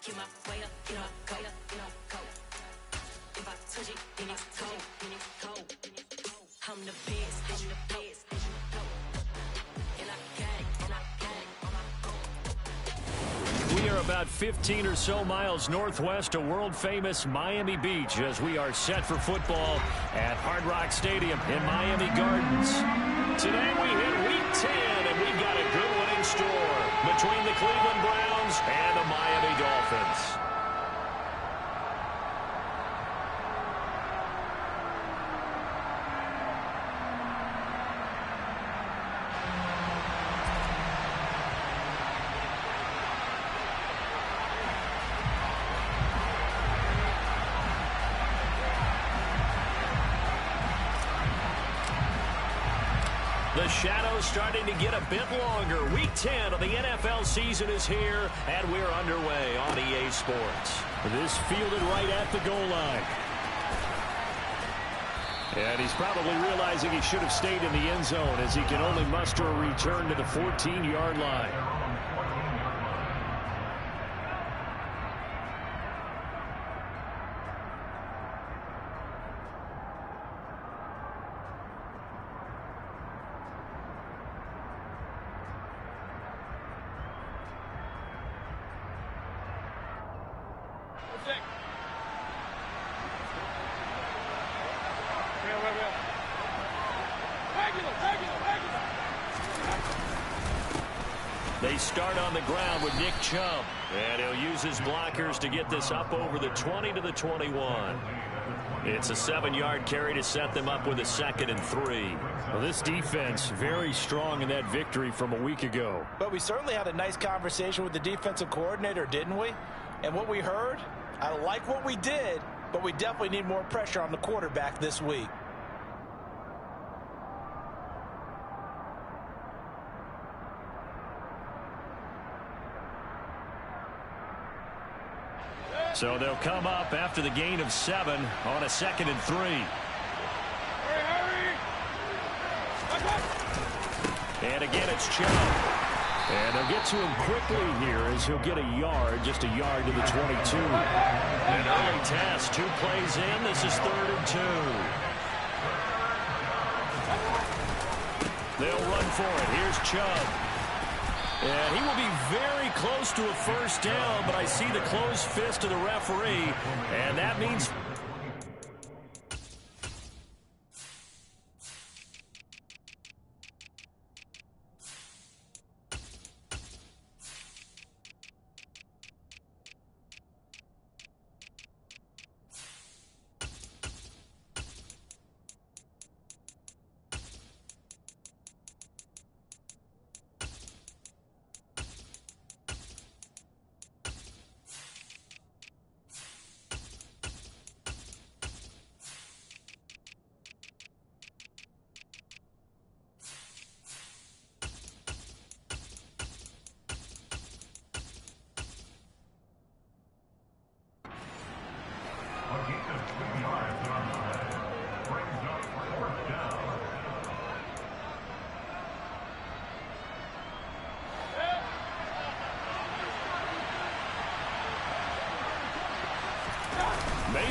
Keep my way up, you know, go. If I touch it, then it's cold, I'm the best, as you know. And I got it on my own. We are about 15 or so miles northwest of world-famous Miami Beach as we are set for football at Hard Rock Stadium in Miami Gardens. Today we hit Week 10, and we've got a good one in store between the Cleveland Browns and the Miami Dolphins. The shadow's starting to get a bit longer. Week 10 of the NFL season is here, and we're underway on EA Sports. This fielded right at the goal line. And he's probably realizing he should have stayed in the end zone as he can only muster a return to the 14-yard line. They start on the ground with Nick Chubb, and he'll use his blockers to get this up over the 20 to the 21. It's a 7-yard carry to set them up with a 2nd and 3. Well, this defense very strong in that victory from a week ago. But we certainly had a nice conversation with the defensive coordinator, didn't we? And what we heard, I like what we did, but we definitely need more pressure on the quarterback this week. So they'll come up after the gain of 7 on a 2nd and 3. And again, it's Chubb. And they'll get to him quickly here as he'll get a yard, just a yard to the 22. An early test, 2 plays in. This is 3rd and 2. They'll run for it. Here's Chubb. And he will be very close to a first down, but I see the closed fist of the referee, and that means...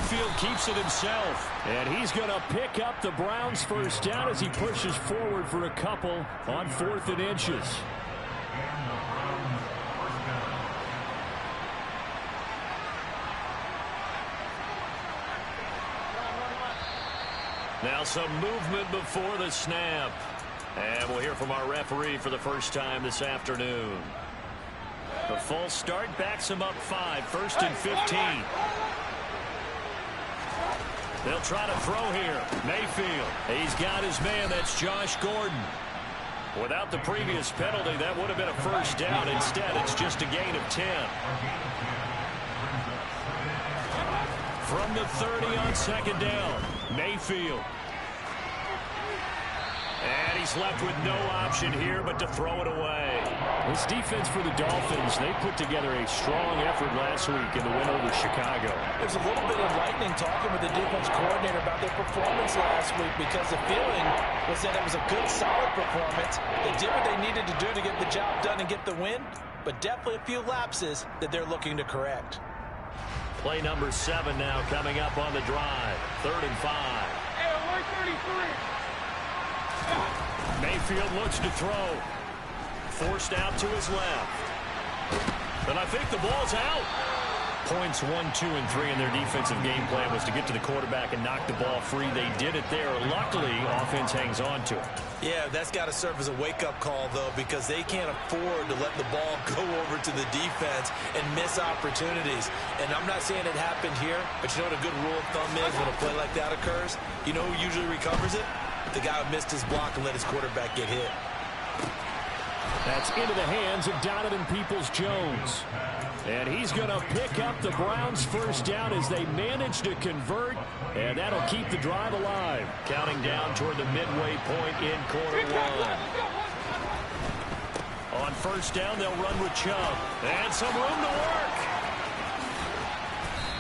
Mayfield keeps it himself. And he's going to pick up the Browns' first down as he pushes forward for a couple on 4th and inches. Now some movement before the snap. And we'll hear from our referee for the first time this afternoon. The false start backs him up 5, 1st and 15. They'll try to throw here. Mayfield. He's got his man. That's Josh Gordon. Without the previous penalty, that would have been a first down. Instead, it's just a gain of 10. From the 30 on 2nd down, Mayfield. And he's left with no option here but to throw it away. This defense for the Dolphins, they put together a strong effort last week in the win over Chicago. There's a little bit enlightening talking with the defense coordinator about their performance last week because the feeling was that it was a good, solid performance. They did what they needed to do to get the job done and get the win, but definitely a few lapses that they're looking to correct. Play number 7 now coming up on the drive. 3rd and 5. Mayfield looks to throw. Forced out to his left. And I think the ball's out. Points 1, 2, and 3 in their defensive game plan was to get to the quarterback and knock the ball free. They did it there. Luckily, offense hangs on to it. Yeah, that's got to serve as a wake-up call, though, because they can't afford to let the ball go over to the defense and miss opportunities. And I'm not saying it happened here, but you know what a good rule of thumb is when a play like that occurs? You know who usually recovers it? The guy who missed his block and let his quarterback get hit. That's into the hands of Donovan Peoples-Jones. And he's going to pick up the Browns' first down as they manage to convert. And that'll keep the drive alive. Counting down toward the midway point in quarter 1. On 1st down, they'll run with Chubb. And some room to work.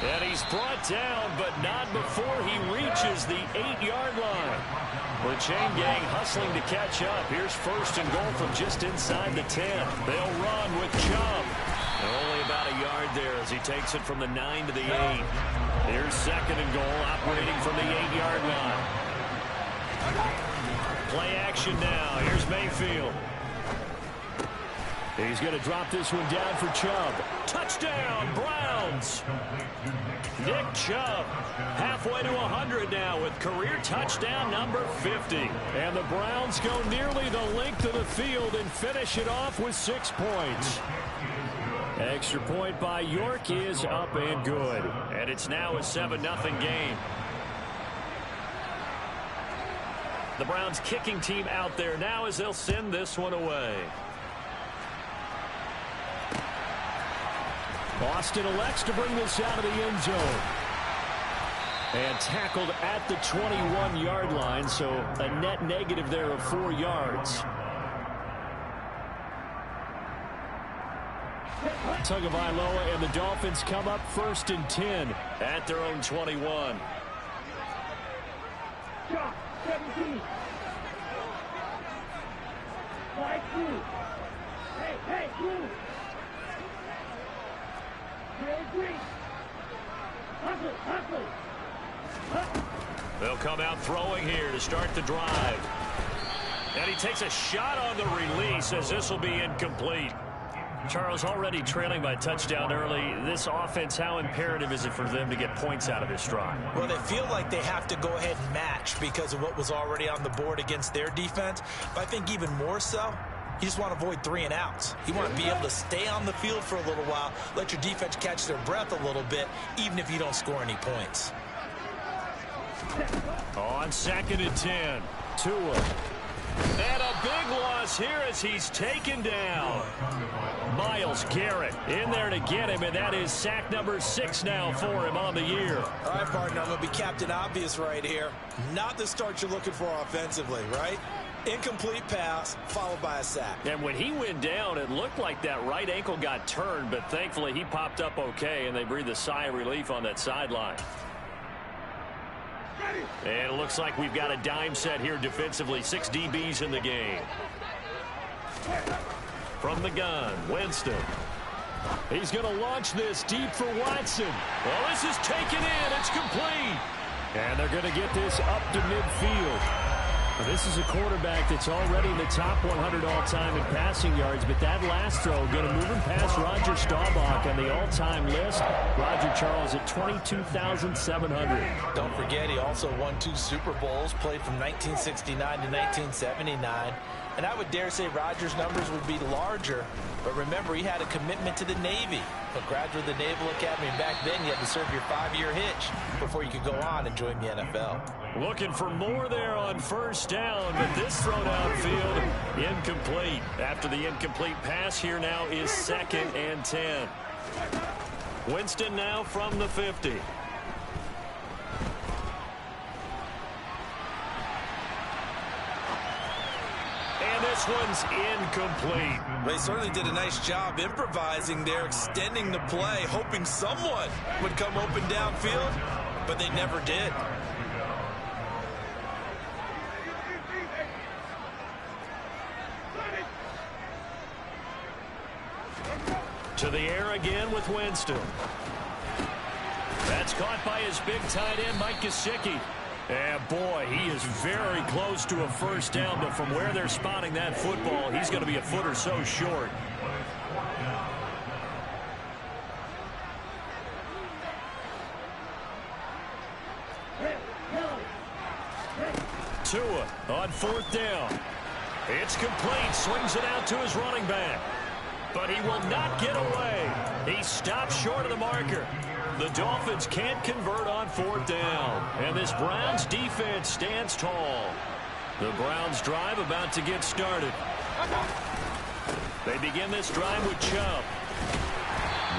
And he's brought down, but not before he reaches the 8-yard line. The chain gang hustling to catch up. Here's 1st and goal from just inside the 10. They'll run with Chubb. Only about a yard there as he takes it from the 9 to the 8. Here's 2nd and goal, operating from the 8-yard line. Play action now. Here's Mayfield. He's going to drop this one down for Chubb. Touchdown, Browns! Nick Chubb, halfway to 100 now with career touchdown number 50. And the Browns go nearly the length of the field and finish it off with 6 points. Extra point by York is up and good. And it's now a 7-0 game. The Browns kicking team out there now as they'll send this one away. Boston elects to bring this out of the end zone. And tackled at the 21-yard line, so a net negative there of 4 yards. Tagovailoa and the Dolphins come up 1st and 10 at their own 21. Drop 17. Slide through. Hey, through. Green. Hustle. They'll come out throwing here to start the drive. And he takes a shot on the release as this will be incomplete. Charles, already trailing by touchdown early. This offense, how imperative is it for them to get points out of this drive? Well, they feel like they have to go ahead and match because of what was already on the board against their defense. But I think even more so, you just want to avoid 3 and outs. You want to be able to stay on the field for a little while, let your defense catch their breath a little bit, even if you don't score any points. On 2nd and 10, Tua. And a big loss here as he's taken down. Myles Garrett in there to get him, and that is sack number 6 now for him on the year. All right, partner, I'm going to be Captain Obvious right here. Not the start you're looking for offensively, right? Incomplete pass, followed by a sack. And when he went down, it looked like that right ankle got turned, but thankfully he popped up okay, and they breathed a sigh of relief on that sideline. And it looks like we've got a dime set here defensively. 6 DBs in the game. From the gun, Winston. He's going to launch this deep for Watson. Well, this is taken in. It's complete. And they're going to get this up to midfield. Now, this is a quarterback that's already in the top 100 all-time in passing yards, but that last throw going to move him past Roger Staubach on the all-time list. Roger Charles at 22,700. Don't forget, he also won 2 Super Bowls, played from 1969 to 1979. And I would dare say Roger's numbers would be larger, but remember, he had a commitment to the Navy, a graduate of the Naval Academy, and back then you had to serve your 5-year hitch before you could go on and join the NFL. Looking for more there on first down, but this throw downfield incomplete. After the incomplete pass, here now is 2nd and 10. Winston now from the 50. And this one's incomplete. They certainly did a nice job improvising there, extending the play, hoping someone would come open downfield, but they never did. To the air again with Winston. That's caught by his big tight end, Mike Gesicki. And boy, he is very close to a first down, but from where they're spotting that football, he's going to be a foot or so short. Tua on 4th down. It's complete. Swings it out to his running back. But he will not get away. He stops short of the marker. The Dolphins can't convert on 4th down. And this Browns defense stands tall. The Browns drive about to get started. They begin this drive with Chubb.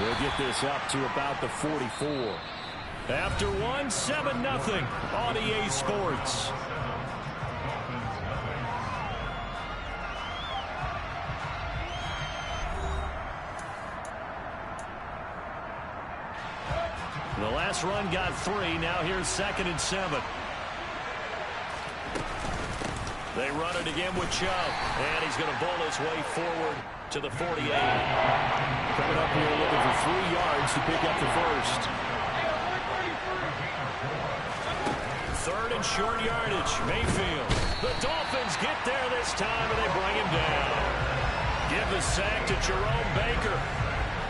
We'll get this up to about the 44. After 7-0 on EA Sports. The last run got 3. Now here's 2nd and 7. They run it again with Chubb. And he's going to bowl his way forward to the 48. Coming up here looking for 3 yards to pick up the first. 3rd and short yardage. Mayfield. The Dolphins get there this time and they bring him down. Give the sack to Jerome Baker.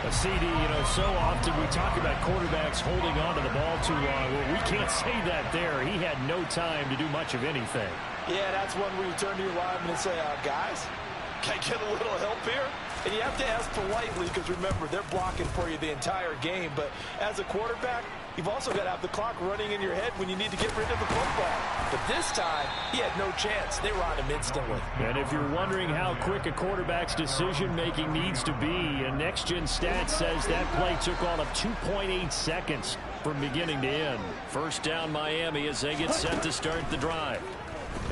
A CD, so often we talk about quarterbacks holding on to the ball too long. Well, we can't say that there. He had no time to do much of anything. Yeah, that's one where you turn to your lineman and say, guys, can I get a little help here? And you have to ask politely because, remember, they're blocking for you the entire game. But as a quarterback, you've also got to have the clock running in your head when you need to get rid of the football. But this time, he had no chance. They were on him instantly. And if you're wondering how quick a quarterback's decision-making needs to be, a next-gen stat says that play took all of 2.8 seconds from beginning to end. First down Miami as they get set to start the drive.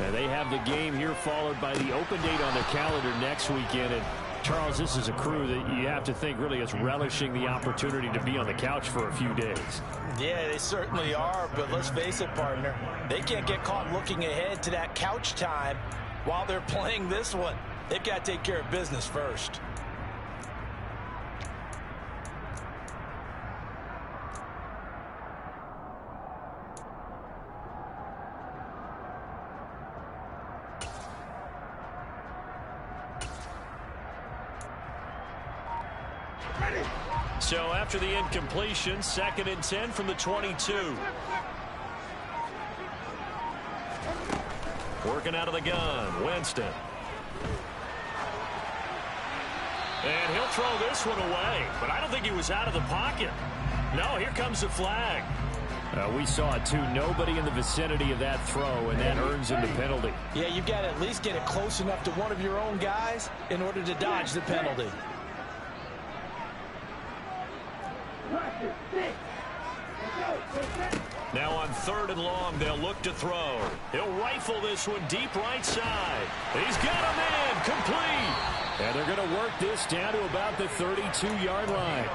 And they have the game here followed by the open date on the calendar next weekend. And Charles, this is a crew that you have to think really is relishing the opportunity to be on the couch for a few days. Yeah, they certainly are, but let's face it, partner. They can't get caught looking ahead to that couch time while they're playing this one. They've got to take care of business first. So after the incompletion, 2nd and 10 from the 22. Working out of the gun, Winston. And he'll throw this one away, but I don't think he was out of the pocket. No, here comes the flag. We saw it too. Nobody in the vicinity of that throw, and that earns him the penalty. Yeah, you've got to at least get it close enough to one of your own guys in order to dodge the penalty. Now on 3rd and long, they'll look to throw. He'll rifle this one deep right side. He's got a man complete. And they're going to work this down to about the 32-yard line.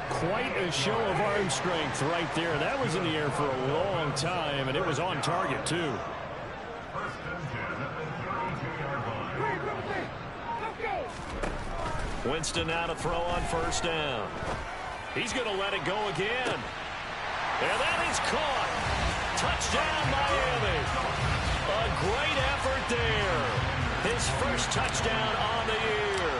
Quite a show of arm strength right there. That was in the air for a long time, and it was on target, too. Winston now to throw on first down. He's going to let it go again. And that is caught. Touchdown, Miami. A great effort there. His first touchdown on the year.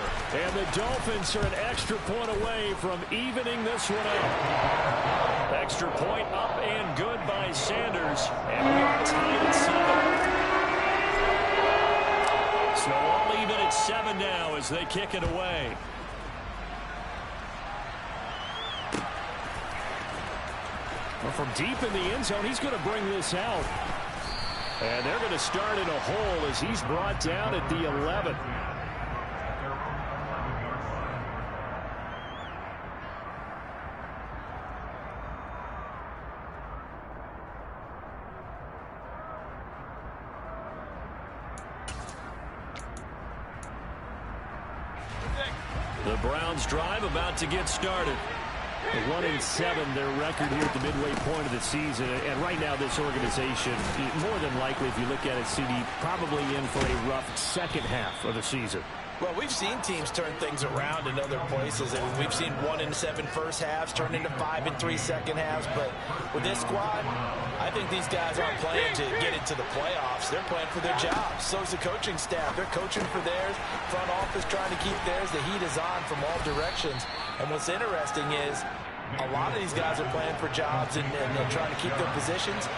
And the Dolphins are an extra point away from evening this one up. Extra point up and good by Sanders. And we are tied at 7. So all even at 7 now as they kick it away. Well, from deep in the end zone, he's going to bring this out. And they're going to start in a hole as he's brought down at the 11. The Browns drive about to get started. 1-7, their record here at the midway point of the season. And right now, this organization, more than likely, if you look at it, CD, probably in for a rough second half of the season. Well, we've seen teams turn things around in other places. I mean, we've seen 1-7 first halves turn into 5-3 second halves. But with this squad, I think these guys aren't playing to get into the playoffs. They're playing for their jobs. So's the coaching staff. They're coaching for theirs. Front office trying to keep theirs. The heat is on from all directions. And what's interesting is a lot of these guys are playing for jobs and they're trying to keep their positions.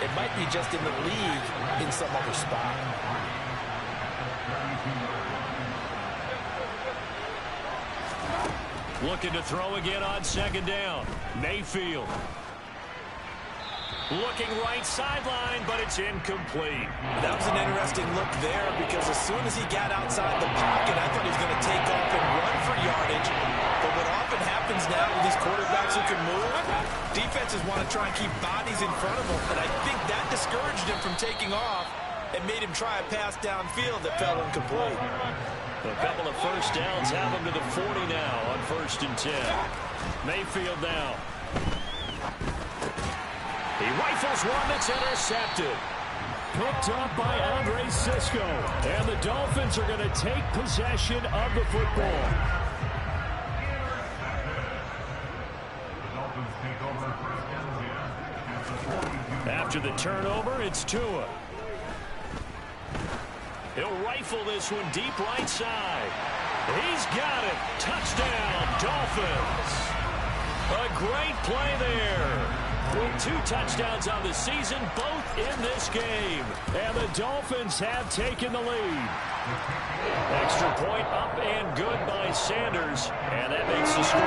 It might be just in the league in some other spot. Looking to throw again on second down. Mayfield. Looking right sideline, but it's incomplete. That was an interesting look there because as soon as he got outside the pocket, I thought he was going to take off and run for yardage. But what often happens now with these quarterbacks who can move, defenses want to try and keep bodies in front of them. And I think that discouraged him from taking off and made him try a pass downfield that fell incomplete. A couple of first downs have him to the 40 now on 1st and 10. Mayfield now. He rifles one that's intercepted. Picked up by Andre Sisco. And the Dolphins are going to take possession of the football. After the turnover, it's Tua. He'll rifle this one deep right side. He's got it. Touchdown, Dolphins. A great play there. With 2 touchdowns on the season, both in this game. And the Dolphins have taken the lead. Extra point up and good by Sanders. And that makes the score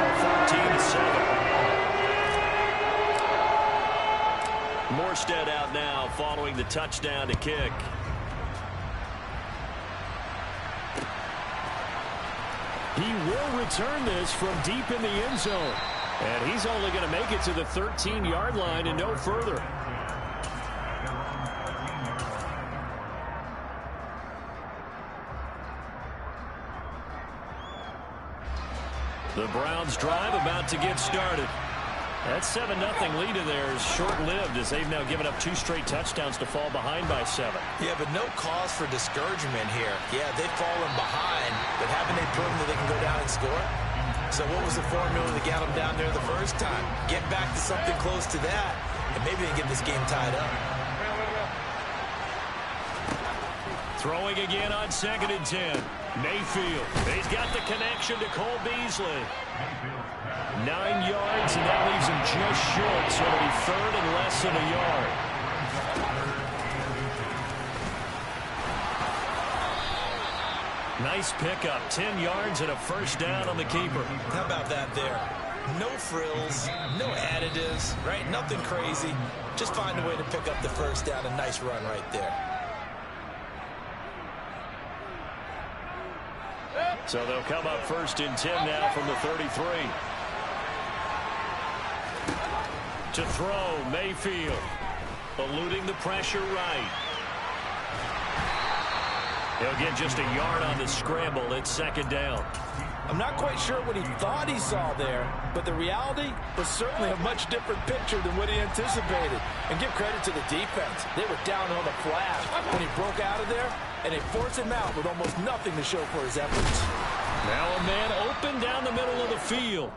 14-7. Morstead out now following the touchdown to kick. He will return this from deep in the end zone. And he's only going to make it to the 13-yard line and no further. The Browns drive about to get started. That 7-0 lead in there is short-lived as they've now given up 2 straight touchdowns to fall behind by 7. Yeah, but no cause for discouragement here. Yeah, they've fallen behind, but haven't they proven that they can go down and score? So what was the formula to get them down there the first time? Get back to something close to that, and maybe they get this game tied up. Throwing again on 2nd and 10. Mayfield. He's got the connection to Cole Beasley. 9 yards, and that leaves him just short, so it'll be 3rd and less than a yard. Nice pickup, 10 yards and a first down on the keeper. How about that there? No frills, no additives, right? Nothing crazy. Just find a way to pick up the first down. A nice run right there. So they'll come up 1st and 10 now from the 33. To throw, Mayfield. Eluding the pressure right. He'll get just a yard on the scramble. It's 2nd down. I'm not quite sure what he thought he saw there, but the reality was certainly a much different picture than what he anticipated. And give credit to the defense. They were down on the flash when he broke out of there, and they forced him out with almost nothing to show for his efforts. Now a man open down the middle of the field.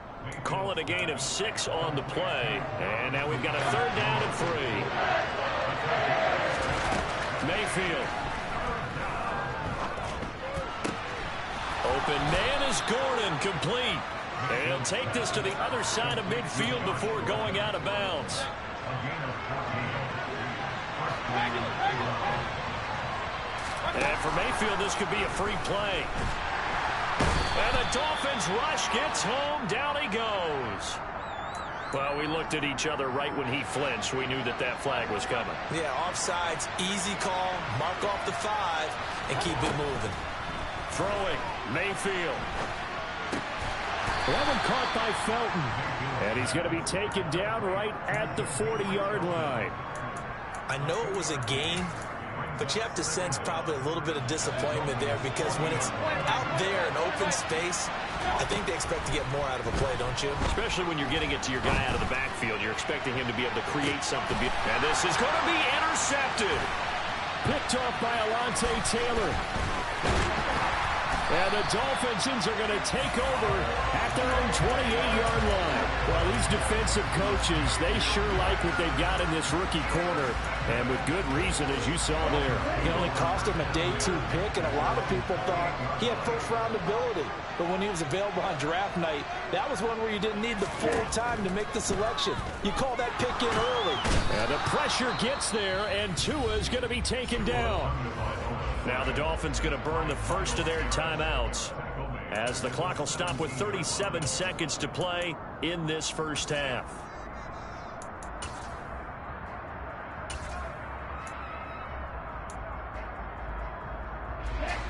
Call it a gain of 6 on the play. And now we've got a 3rd down and 3. Mayfield. Open man is Gordon, complete. He'll take this to the other side of midfield before going out of bounds. And for Mayfield, this could be a free play. And the Dolphins rush gets home. Down he goes. Well, we looked at each other right when he flinched. We knew that that flag was coming. Yeah, offsides, easy call. Mark off the 5 and keep it moving. Throwing, Mayfield. That one caught by Felton. And he's going to be taken down right at the 40-yard line. I know it was a gain, but you have to sense probably a little bit of disappointment there because when it's out there in open space, I think they expect to get more out of a play, don't you? Especially when you're getting it to your guy out of the backfield. You're expecting him to be able to create something. And this is going to be intercepted. Picked off by Alontae Taylor. And the Dolphins are going to take over at their own 28-yard line. Well, these defensive coaches, they sure like what they've got in this rookie corner. And with good reason, as you saw there. He only cost him a day 2 pick, and a lot of people thought he had first-round ability. But when he was available on draft night, that was one where you didn't need the full time to make the selection. You call that pick in early. And the pressure gets there, and Tua is going to be taken down. Now the Dolphins going to burn the first of their timeouts as the clock will stop with 37 seconds to play in this first half.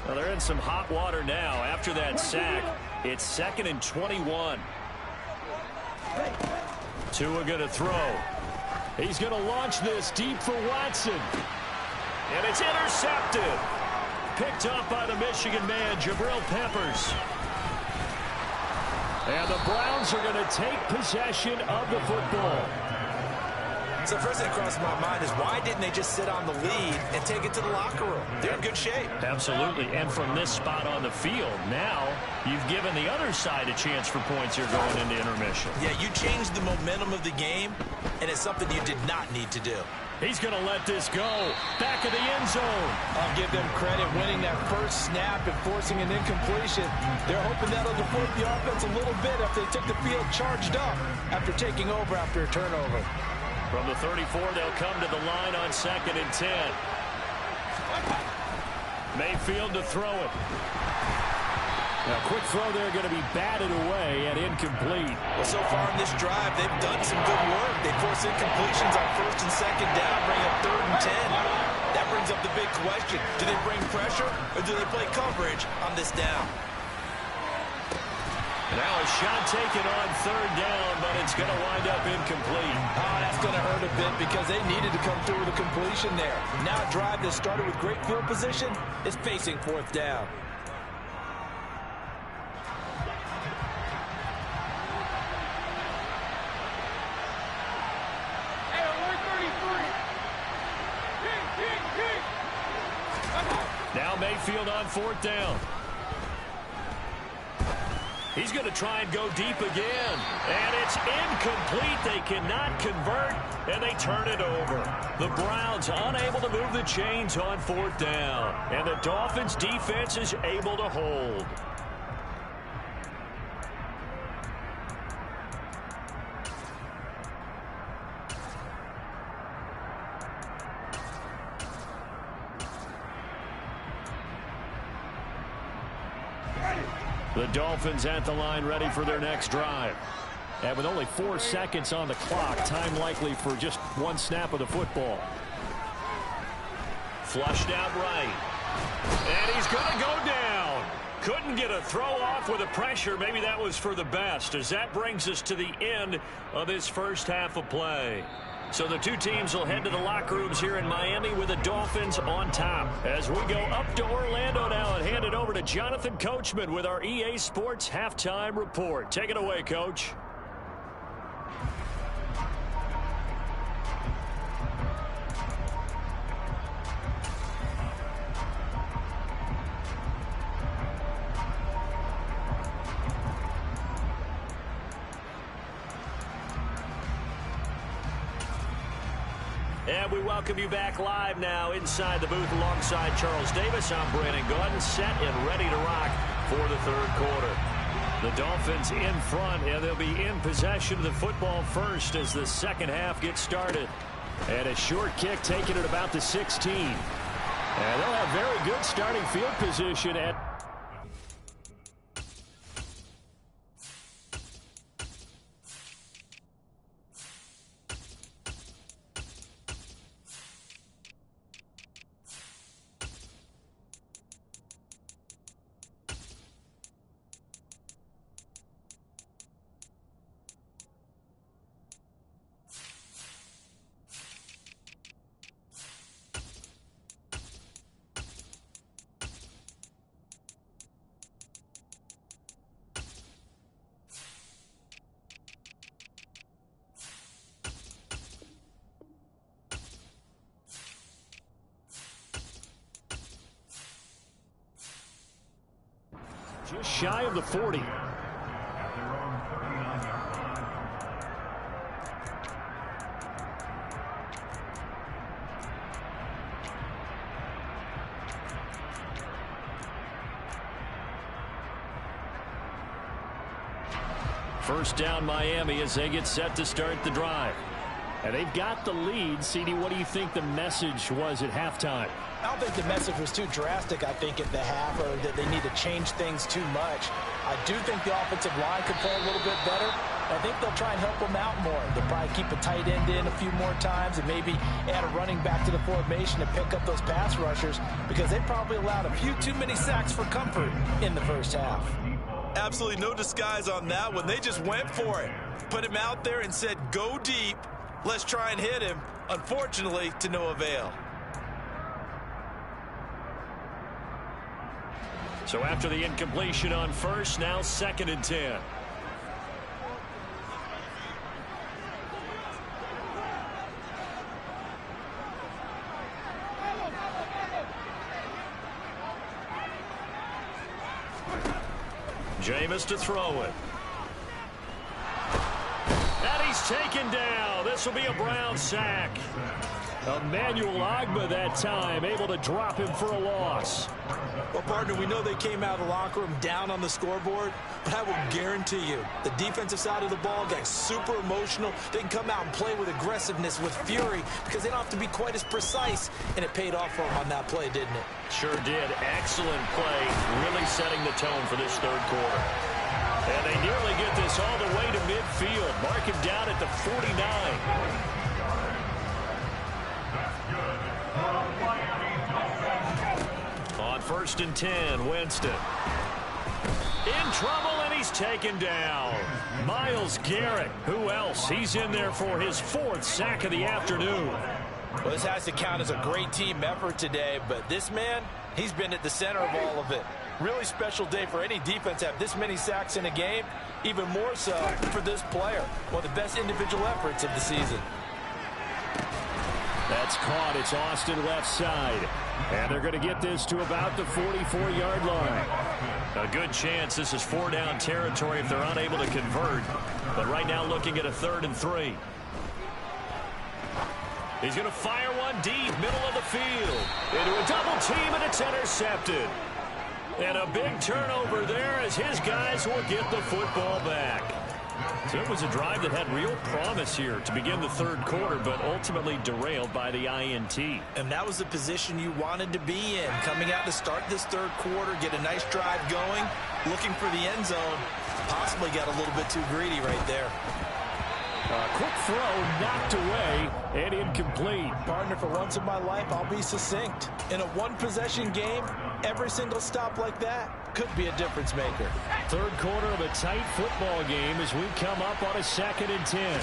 Well, they're in some hot water now. After that sack, it's 2nd and 21. Tua going to throw. He's going to launch this deep for Watson. And it's intercepted. Picked up by the Michigan man, Jabril Peppers. And the Browns are going to take possession of the football. So the first thing that crosses my mind is why didn't they just sit on the lead and take it to the locker room? They're in good shape. Absolutely. And from this spot on the field, now you've given the other side a chance for points here going into intermission. Yeah, you changed the momentum of the game, and it's something you did not need to do. He's going to let this go. Back of the end zone. I'll give them credit winning that first snap and forcing an incompletion. They're hoping that'll deflate the offense a little bit after they took the field charged up after taking over after a turnover. From the 34, they'll come to the line on 2nd and 10. Mayfield to throw it. Now, quick throw there going to be batted away and incomplete. Well, so far in this drive, they've done some good work. They force incompletions on 1st and 2nd down, bring up 3rd and 10. That brings up the big question. Do they bring pressure or do they play coverage on this down? Now a shot taken on 3rd down, but it's going to wind up incomplete. Oh, that's going to hurt a bit because they needed to come through with a completion there. Now a drive that started with great field position is facing 4th down. Now Mayfield on 4th down. He's going to try and go deep again. And it's incomplete. They cannot convert, and they turn it over. The Browns unable to move the chains on 4th down. And the Dolphins defense is able to hold. The Dolphins at the line ready for their next drive. And with only 4 seconds on the clock, time likely for just one snap of the football. Flushed out right. And he's going to go down. Couldn't get a throw off with the pressure. Maybe that was for the best, as that brings us to the end of this first half of play. So the two teams will head to the locker rooms here in Miami with the Dolphins on top. As we go up to Orlando now and hand it over to Jonathan Coachman with our EA Sports Halftime Report. Take it away, Coach. And we welcome you back live now inside the booth alongside Charles Davis. I'm Brandon Gaudin, set and ready to rock for the third quarter. The Dolphins in front, and they'll be in possession of the football first as the second half gets started. And a short kick taken at about the 16. And they'll have very good starting field position at... Just shy of the 40. First down Miami as they get set to start the drive. And they've got the lead. CD, what do you think the message was at halftime? I don't think the message was too drastic, I think, at the half, or that they need to change things too much. I do think the offensive line could play a little bit better. I think they'll try and help them out more. They'll probably keep a tight end in a few more times and maybe add a running back to the formation to pick up those pass rushers, because they probably allowed a few too many sacks for comfort in the first half. Absolutely no disguise on that one. They just went for it. Put him out there and said, go deep. Let's try and hit him. Unfortunately, to no avail. So after the incompletion on first, now 2nd and 10. Jameis to throw it. And he's taken down. This will be a Brown sack. Emmanuel Ogbah that time able to drop him for a loss. Well, partner, we know they came out of the locker room down on the scoreboard, but I will guarantee you the defensive side of the ball got super emotional. They can come out and play with aggressiveness, with fury, because they don't have to be quite as precise, and it paid off for them on that play, didn't it? Sure did. Excellent play, really setting the tone for this third quarter. And they nearly get this all the way to midfield. Mark him down at the 49. On 1st and 10, Winston. In trouble, and he's taken down. Myles Garrett. Who else? He's in there for his 4th sack of the afternoon. Well, this has to count as a great team effort today, but this man, he's been at the center of all of it. Really special day for any defense to have this many sacks in a game, even more so for this player. One of the best individual efforts of the season. That's caught. It's Austin left side. And they're going to get this to about the 44-yard line. A good chance this is 4-down territory if they're unable to convert. But right now looking at a 3rd and 3. He's going to fire one deep, middle of the field. Into a double team, and it's intercepted. And a big turnover there as his guys will get the football back. So it was a drive that had real promise here to begin the third quarter, but ultimately derailed by the INT. And that was the position you wanted to be in. Coming out to start this third quarter, get a nice drive going, looking for the end zone. Possibly got a little bit too greedy right there. Quick throw knocked away and incomplete. Partner, for once in my life, I'll be succinct. In a one-possession game, every single stop like that could be a difference maker. Third quarter of a tight football game as we come up on a 2nd and 10.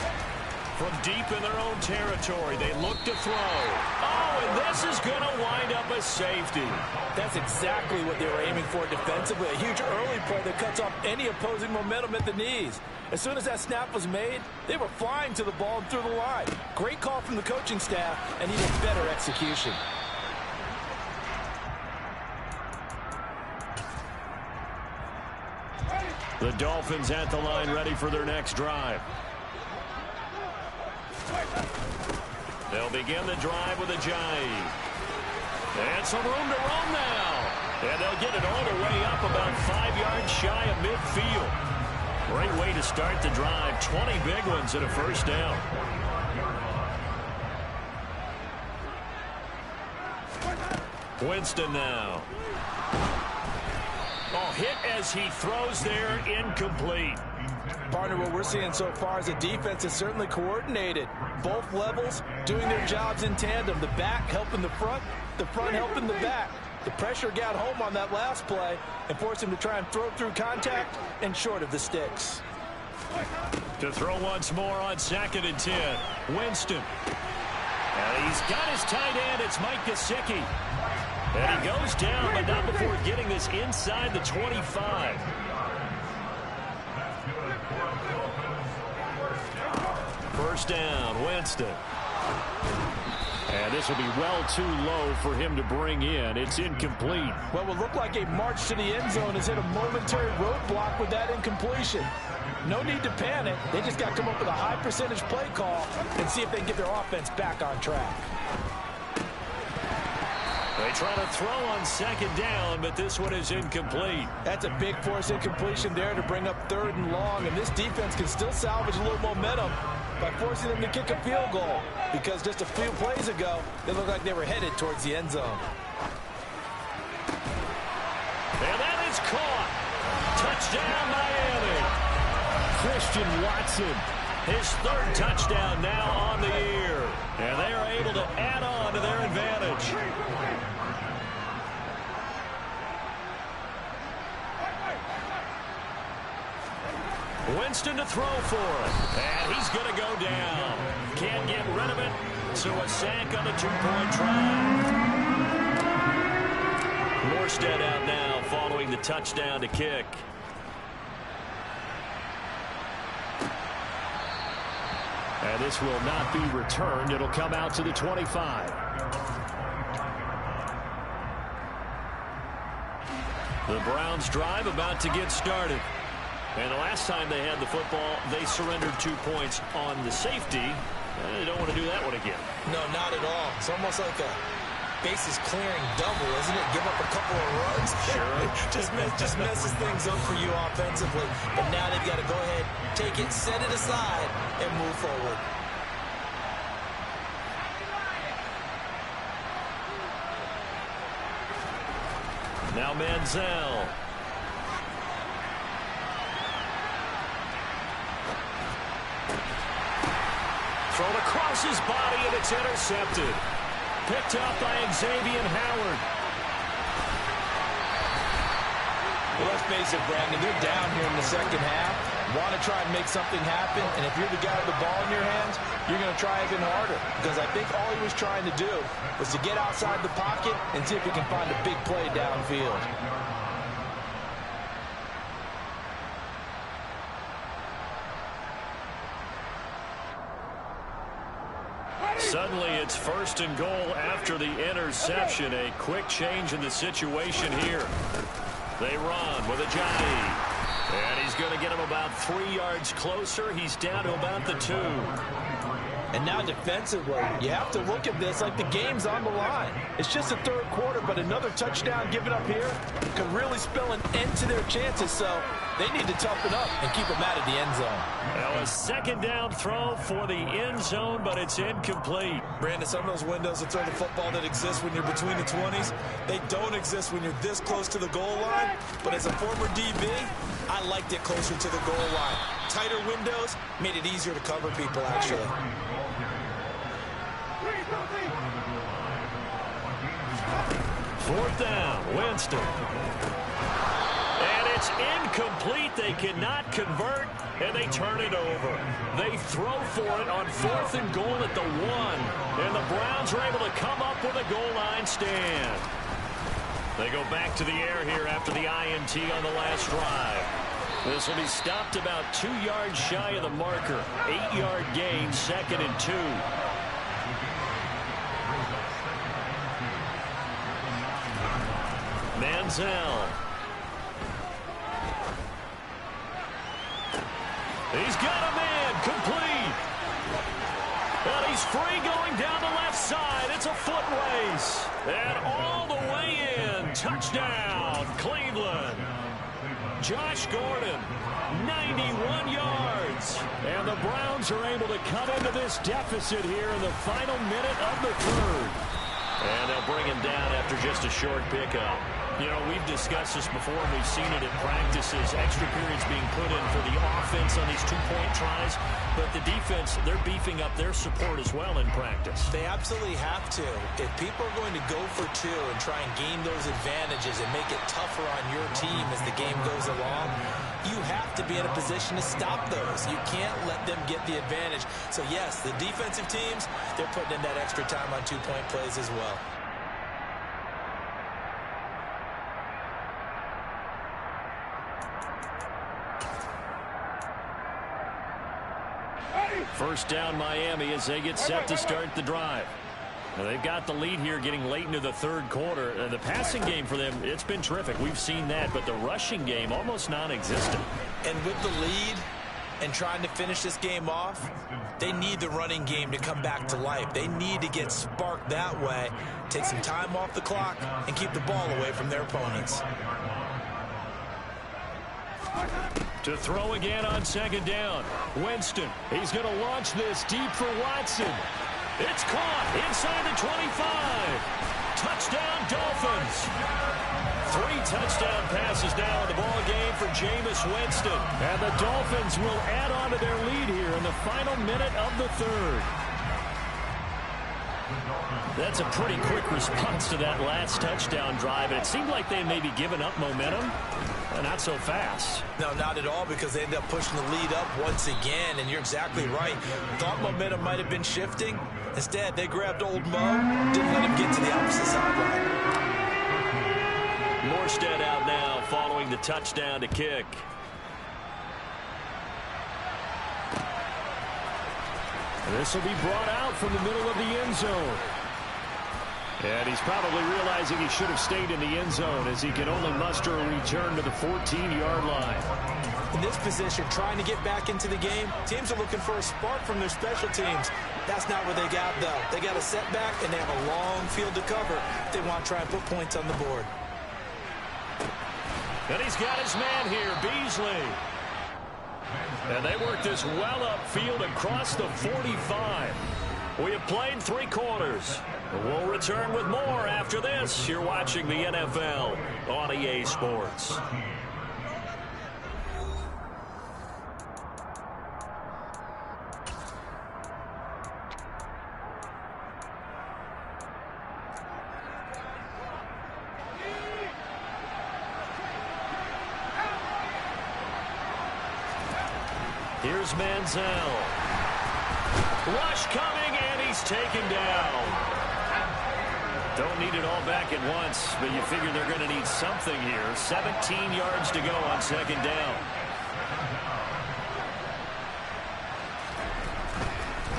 From deep in their own territory, they look to throw. Oh, and this is going to wind up a safety. That's exactly what they were aiming for defensively. A huge early play that cuts off any opposing momentum at the knees. As soon as that snap was made, they were flying to the ball and through the line. Great call from the coaching staff and even better execution. The Dolphins at the line ready for their next drive. They'll begin the drive with a jive. And some room to run now. And they'll get it all the way up about 5 yards shy of midfield. Great way to start the drive. 20 big ones and a first down. Winston now. Oh, hit as he throws there, incomplete. Partner, what we're seeing so far is the defense is certainly coordinated. Both levels doing their jobs in tandem. The back helping the front helping the back. The pressure got home on that last play and forced him to try and throw through contact and short of the sticks. To throw once more on 2nd and 10. Winston. And he's got his tight end. It's Mike Gesicki. And he goes down, but not before getting this inside the 25. First down, Winston. And this will be well too low for him to bring in. It's incomplete. What will look like a march to the end zone has hit a momentary roadblock with that incompletion. No need to panic. They just got to come up with a high percentage play call and see if they can get their offense back on track. They try to throw on 2nd down, but this one is incomplete. That's a big force incompletion there to bring up 3rd and long, and this defense can still salvage a little momentum by forcing them to kick a field goal, because just a few plays ago, they looked like they were headed towards the end zone. And that is caught. Touchdown, Miami. Christian Watson, his 3rd touchdown now on the year. And they are able to add on to their advantage. Winston to throw for it. And he's going to go down. Can't get rid of it. So a sack on a 2-point try. Morstead out now following the touchdown to kick. And this will not be returned. It'll come out to the 25. The Browns drive about to get started. And the last time they had the football, they surrendered 2 points on the safety. They don't want to do that one again. No, not at all. It's almost like a bases clearing double, isn't it? Give up a couple of runs. Sure. just messes things up for you offensively. But now they've got to go ahead, take it, set it aside, and move forward. Now Manziel. Thrown across his body, and it's intercepted. Picked up by Xavier Howard. Well, let's face it, Brandon, they're down here in the second half. Want to try and make something happen, and if you're the guy with the ball in your hands, you're going to try even harder. Because I think all he was trying to do was to get outside the pocket and see if he can find a big play downfield. Suddenly it's 1st and goal after the interception. A quick change in the situation here. They run with Ajani. And he's going to get him about 3 yards closer. He's down to about the 2. And now defensively, you have to look at this like the game's on the line. It's just the 3rd quarter, but another touchdown given up here could really spell an end to their chances. So they need to toughen up and keep them out of the end zone. Now a 2nd down throw for the end zone, but it's incomplete. Brandon, some of those windows to throw the football that exist when you're between the 20s, they don't exist when you're this close to the goal line. But as a former DB, I liked it closer to the goal line. Tighter windows made it easier to cover people, actually. 4th down, Winston. And it's incomplete. They cannot convert, and they turn it over. They throw for it on 4th and goal at the 1. And the Browns are able to come up with a goal line stand. They go back to the air here after the INT on the last drive. This will be stopped about 2 yards shy of the marker. 8-yard gain, 2nd and 2. Manziel. He's got a man, complete. And he's free going down the Touchdown, Cleveland. Josh Gordon, 91 yards. And the Browns are able to cut into this deficit here in the final minute of the third. And they'll bring him down after just a short pickup. You know, we've discussed this before, and we've seen it in practices. Extra periods being put in for the offense on these two-point tries. But the defense, they're beefing up their support as well in practice. They absolutely have to. If people are going to go for two and try and gain those advantages and make it tougher on your team as the game goes along, you have to be in a position to stop those. You can't let them get the advantage. So, yes, the defensive teams, they're putting in that extra time on two-point plays as well. First down, Miami, as they get set to start the drive. Now, they've got the lead here getting late into the third quarter. The passing game for them, it's been terrific. We've seen that, but the rushing game almost non-existent. And with the lead and trying to finish this game off, they need the running game to come back to life. They need to get sparked that way, take some time off the clock, and keep the ball away from their opponents. To throw again on second down. Winston, he's going to launch this deep for Watson. It's caught inside the 25. Touchdown, Dolphins. 3 touchdown passes now in the ball game for Jameis Winston. And the Dolphins will add on to their lead here in the final minute of the third. That's a pretty quick response to that last touchdown drive. And it seemed like they may be giving up momentum. Not so fast. No, not at all, because they ended up pushing the lead up once again, and you're exactly right. Thought momentum might have been shifting. Instead, they grabbed old Mo, didn't let him get to the opposite sideline. Morstead out now following the touchdown to kick. This will be brought out from the middle of the end zone. And he's probably realizing he should have stayed in the end zone as he can only muster a return to the 14-yard line. In this position, trying to get back into the game, teams are looking for a spark from their special teams. That's not what they got, though. They got a setback, and they have a long field to cover if they want to try and put points on the board. And he's got his man here, Beasley. And they work this well upfield across the 45. We have played 3 quarters. We'll return with more after this. You're watching the NFL on EA Sports. Here's Manziel. Rush coming, and he's taken down. Don't need it all back at once, but you figure they're going to need something here. 17 yards to go on second down.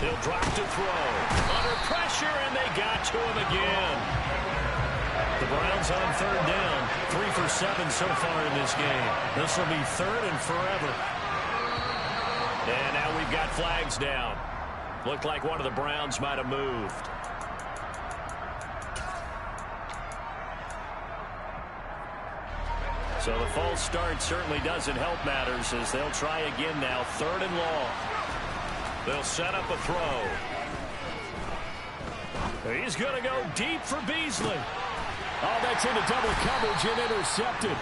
He'll drop to throw. Under pressure, and they got to him again. The Browns on third down. 3 for 7 so far in this game. This will be third and forever. And now we've got flags down. Looked like one of the Browns might have moved. So the false start certainly doesn't help matters as they'll try again now. Third and long. They'll set up a throw. He's going to go deep for Beasley. Oh, that's into double coverage and intercepted.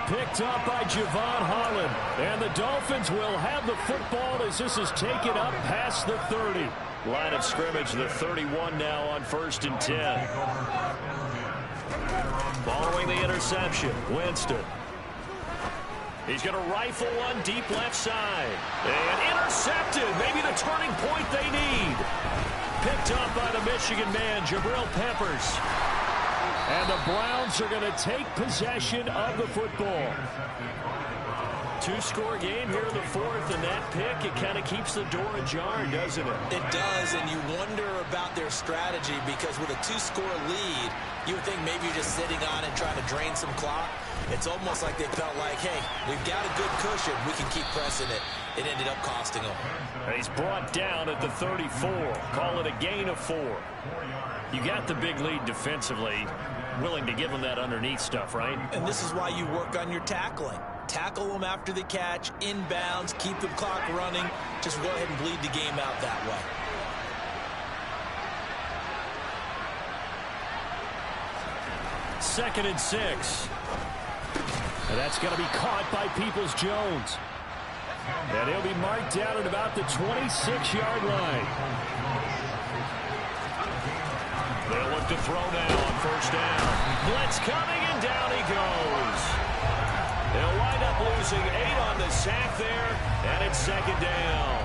Picked up by Javon Holland. And the Dolphins will have the football as this is taken up past the 30. Line of scrimmage, the 31 now on 1st and 10. Following the interception, Winston. He's going to rifle one deep left side. And intercepted. Maybe the turning point they need. Picked up by the Michigan man, Jabril Peppers. And the Browns are going to take possession of the football. 2-score game here in the fourth, and that pick, it kind of keeps the door ajar, doesn't it? It does, and you wonder about their strategy because with a 2-score lead, you would think maybe you're just sitting on it trying to drain some clock. It's almost like they felt like, hey, we've got a good cushion. We can keep pressing it. It ended up costing them. And he's brought down at the 34. Call it a gain of 4. You got the big lead defensively. willing to give them that underneath stuff, right? And this is why you work on your tackling. Tackle them after the catch, inbounds, keep the clock running. Just go ahead and bleed the game out that way. Second and 6. And that's going to be caught by Peoples-Jones. And he'll be marked down at about the 26-yard line. They'll look to throw now on first down. Blitz coming, and down he goes. They'll wind up losing 8 on the sack there, and it's second down.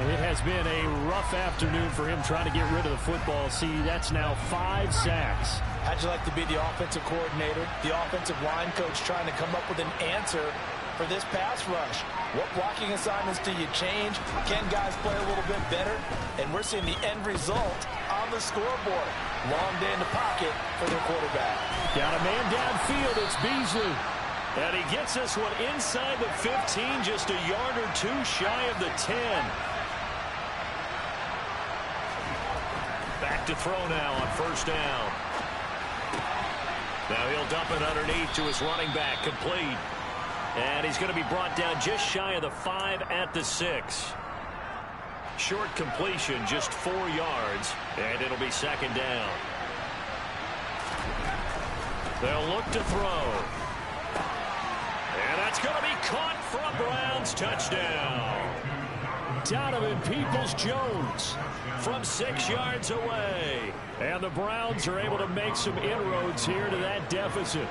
It has been a rough afternoon for him trying to get rid of the football. See, that's now 5 sacks. How'd you like to be the offensive coordinator, the offensive line coach trying to come up with an answer for this pass rush? What blocking assignments do you change? Can guys play a little bit better? And we're seeing the end result on the scoreboard. Long day in the pocket for their quarterback. Got a man downfield. It's Beasley. And he gets this one inside the 15, just a yard or two shy of the 10. Back to throw now on first down. Now he'll dump it underneath to his running back, complete. And he's going to be brought down just shy of the 5 at the 6. Short completion, just 4 yards, and it'll be second down. They'll look to throw. And that's going to be caught for a Browns touchdown. Donovan Peoples-Jones from 6 yards away. And the Browns are able to make some inroads here to that deficit.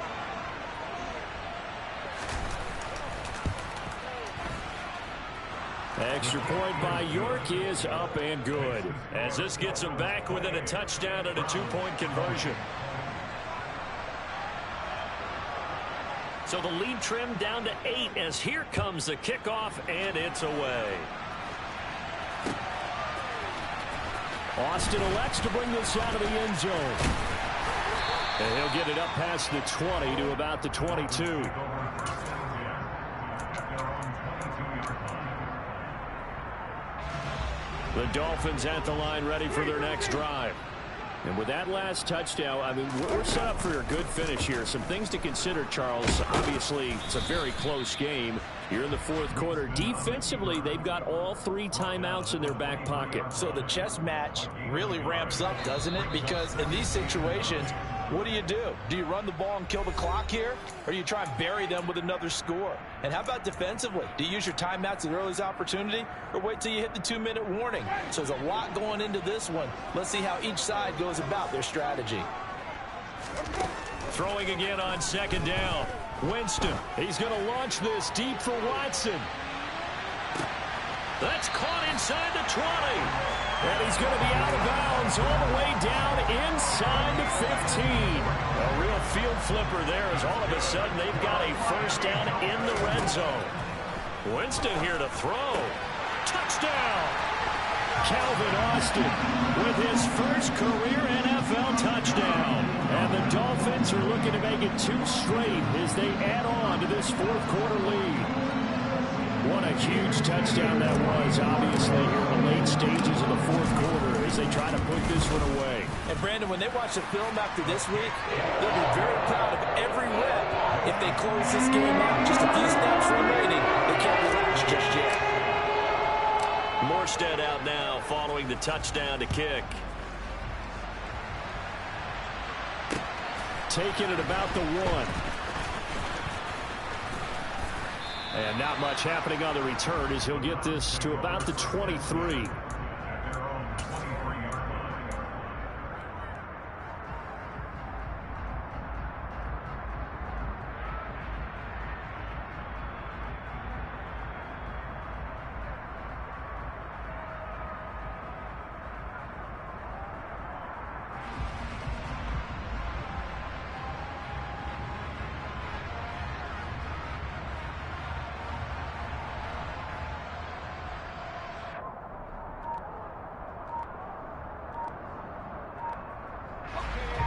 Extra point by York is up and good, as this gets them back within a touchdown and a 2-point conversion. So the lead trimmed down to 8 as here comes the kickoff, and it's away. Austin elects to bring this out of the end zone. And he'll get it up past the 20 to about the 22. The Dolphins at the line, ready for their next drive. And with that last touchdown, I mean, we're set up for a good finish here. Some things to consider, Charles. Obviously, it's a very close game. You're in the fourth quarter. Defensively, they've got all 3 timeouts in their back pocket. So the chess match really ramps up, doesn't it? Because in these situations, what do? Do you run the ball and kill the clock here? Or do you try and bury them with another score? And how about defensively? Do you use your timeouts at the earliest opportunity? Or wait till you hit the 2-minute warning? So there's a lot going into this one. Let's see how each side goes about their strategy. Throwing again on second down. Winston, he's going to launch this deep for Watson. That's caught inside the 20. And he's going to be out of bounds all the way down inside the 15. A real field flipper there as all of a sudden they've got a first down in the red zone. Winston here to throw. Touchdown! Calvin Austin with his first career NFL touchdown. And the Dolphins are looking to make it 2 straight as they add on to this fourth quarter lead. What a huge touchdown that was, obviously, here in the late stages of the fourth quarter as they try to put this one away. And, Brandon, when they watch the film after this week, they'll be very proud of every rep if they close this game out. Just a few snaps remaining. They can't relax just yet. Morstead out now following the touchdown to kick. Taking it about the 1. And not much happening on the return as he'll get this to about the 23.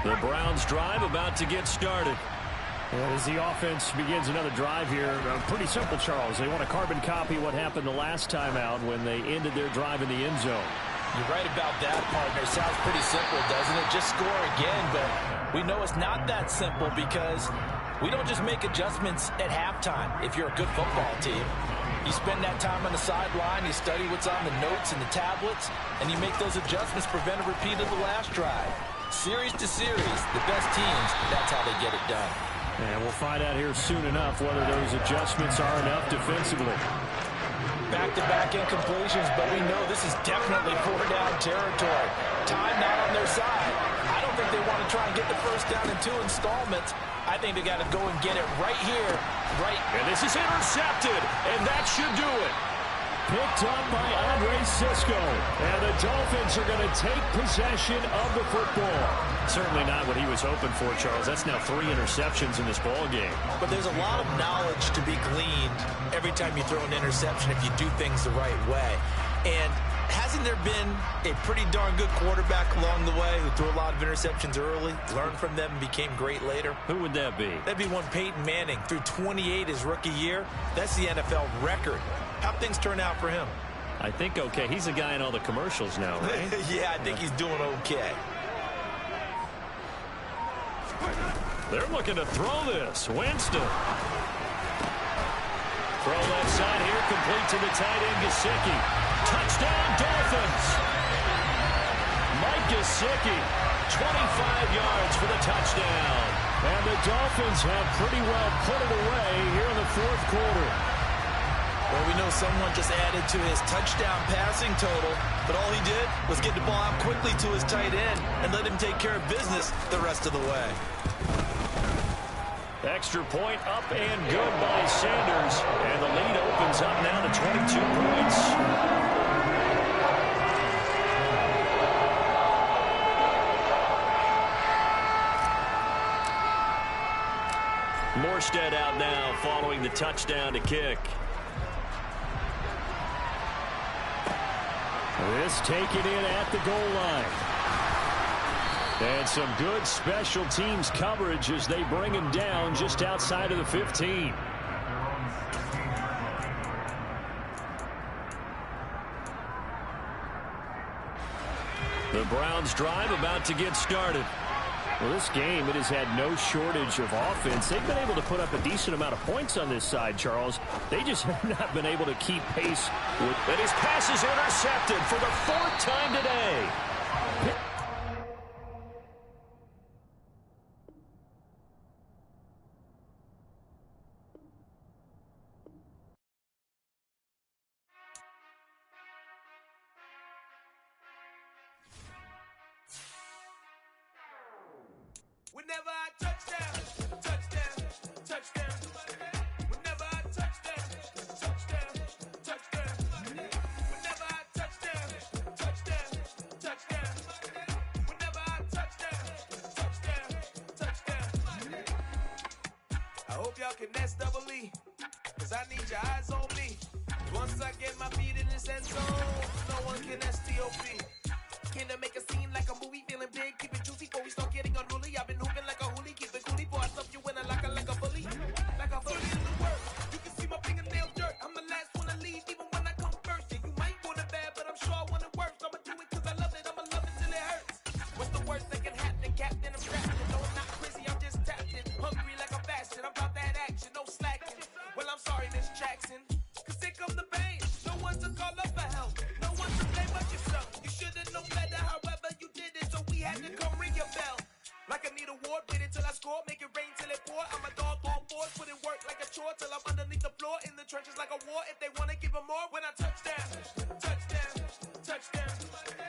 The Browns drive about to get started. And as the offense begins another drive here, pretty simple, Charles. They want to carbon copy what happened the last time out when they ended their drive in the end zone. You're right about that, partner. Sounds pretty simple, doesn't it? Just score again, but we know it's not that simple because we don't just make adjustments at halftime if you're a good football team. You spend that time on the sideline, you study what's on the notes and the tablets, and you make those adjustments, prevent a repeat of the last drive. Series to series, the best teams, that's how they get it done. And we'll find out here soon enough whether those adjustments are enough defensively. Back-to-back incompletions, but we know this is definitely four-down territory. Time not on their side. I don't think they want to try and get the first down in 2 installments. I think they got to go and get it right here, right. And this is intercepted, and that should do it. Picked up by Andre Sisco. And the Dolphins are going to take possession of the football. Certainly not what he was hoping for, Charles. That's now 3 interceptions in this ball game. But there's a lot of knowledge to be gleaned every time you throw an interception if you do things the right way. And hasn't there been a pretty darn good quarterback along the way who threw a lot of interceptions early, learned from them, and became great later? Who would that be? That'd be one Peyton Manning. Threw 28 his rookie year. That's the NFL record. How'd things turn out for him? I think okay. He's a guy in all the commercials now, right? Yeah, I think he's doing okay. They're looking to throw this. Winston. Throw left side here, complete to the tight end, Gesicki. Touchdown, Dolphins. Mike Gesicki, 25 yards for the touchdown. And the Dolphins have pretty well put it away here in the fourth quarter. Well, we know someone just added to his touchdown passing total, but all he did was get the ball out quickly to his tight end and let him take care of business the rest of the way. Extra point up and good by Sanders. And the lead opens up now to 22 points. Morstead out now following the touchdown to kick. This taken in at the goal line. And some good special teams coverage as they bring him down just outside of the 15. The Browns drive about to get started. Well, this game, it has had no shortage of offense. They've been able to put up a decent amount of points on this side, Charles. They just have not been able to keep pace with... And his pass is intercepted for the 4th time today. Whenever I touchdown, touchdown, touchdown. Whenever I touchdown, touchdown, touchdown. Whenever I touchdown, touchdown, touchdown. Whenever I touchdown, touchdown, touchdown. I hope y'all can nest double E, cause I need your eyes on me. Once I get my feet in this end zone, no one can STOP. Can I make a scene like a movie, feeling big, keep it juicy before we start getting unruly. I've been hooping like a hoolie, keep it coolie, boy, I stuff you in a locker like a bully. Like a bully in the work, you can see my fingernail dirt. I'm the last one to leave, even when I come first. Yeah, you might want it bad, but I'm sure I want it worse. I'ma do it cause I love it, I'ma love it till it hurts. What's the worst that can happen, Captain? I'm trapped in. No, I'm not crazy, I'm just tapped in. Hungry like I'm fasting, I'm about that action, no slacking. Well, I'm sorry, Miss Jackson, cause here come the pain. No one to call up for help, no one to blame but yourself. You should've known better, however you did it, so we had to come ring your bell. Like I need a ward, wait until I score, make it rain till it pour. I'm a dog on board, put in work like a chore till I'm underneath the floor, in the trenches like a war. If they wanna give them more, when I touchdown, touchdown, touchdown.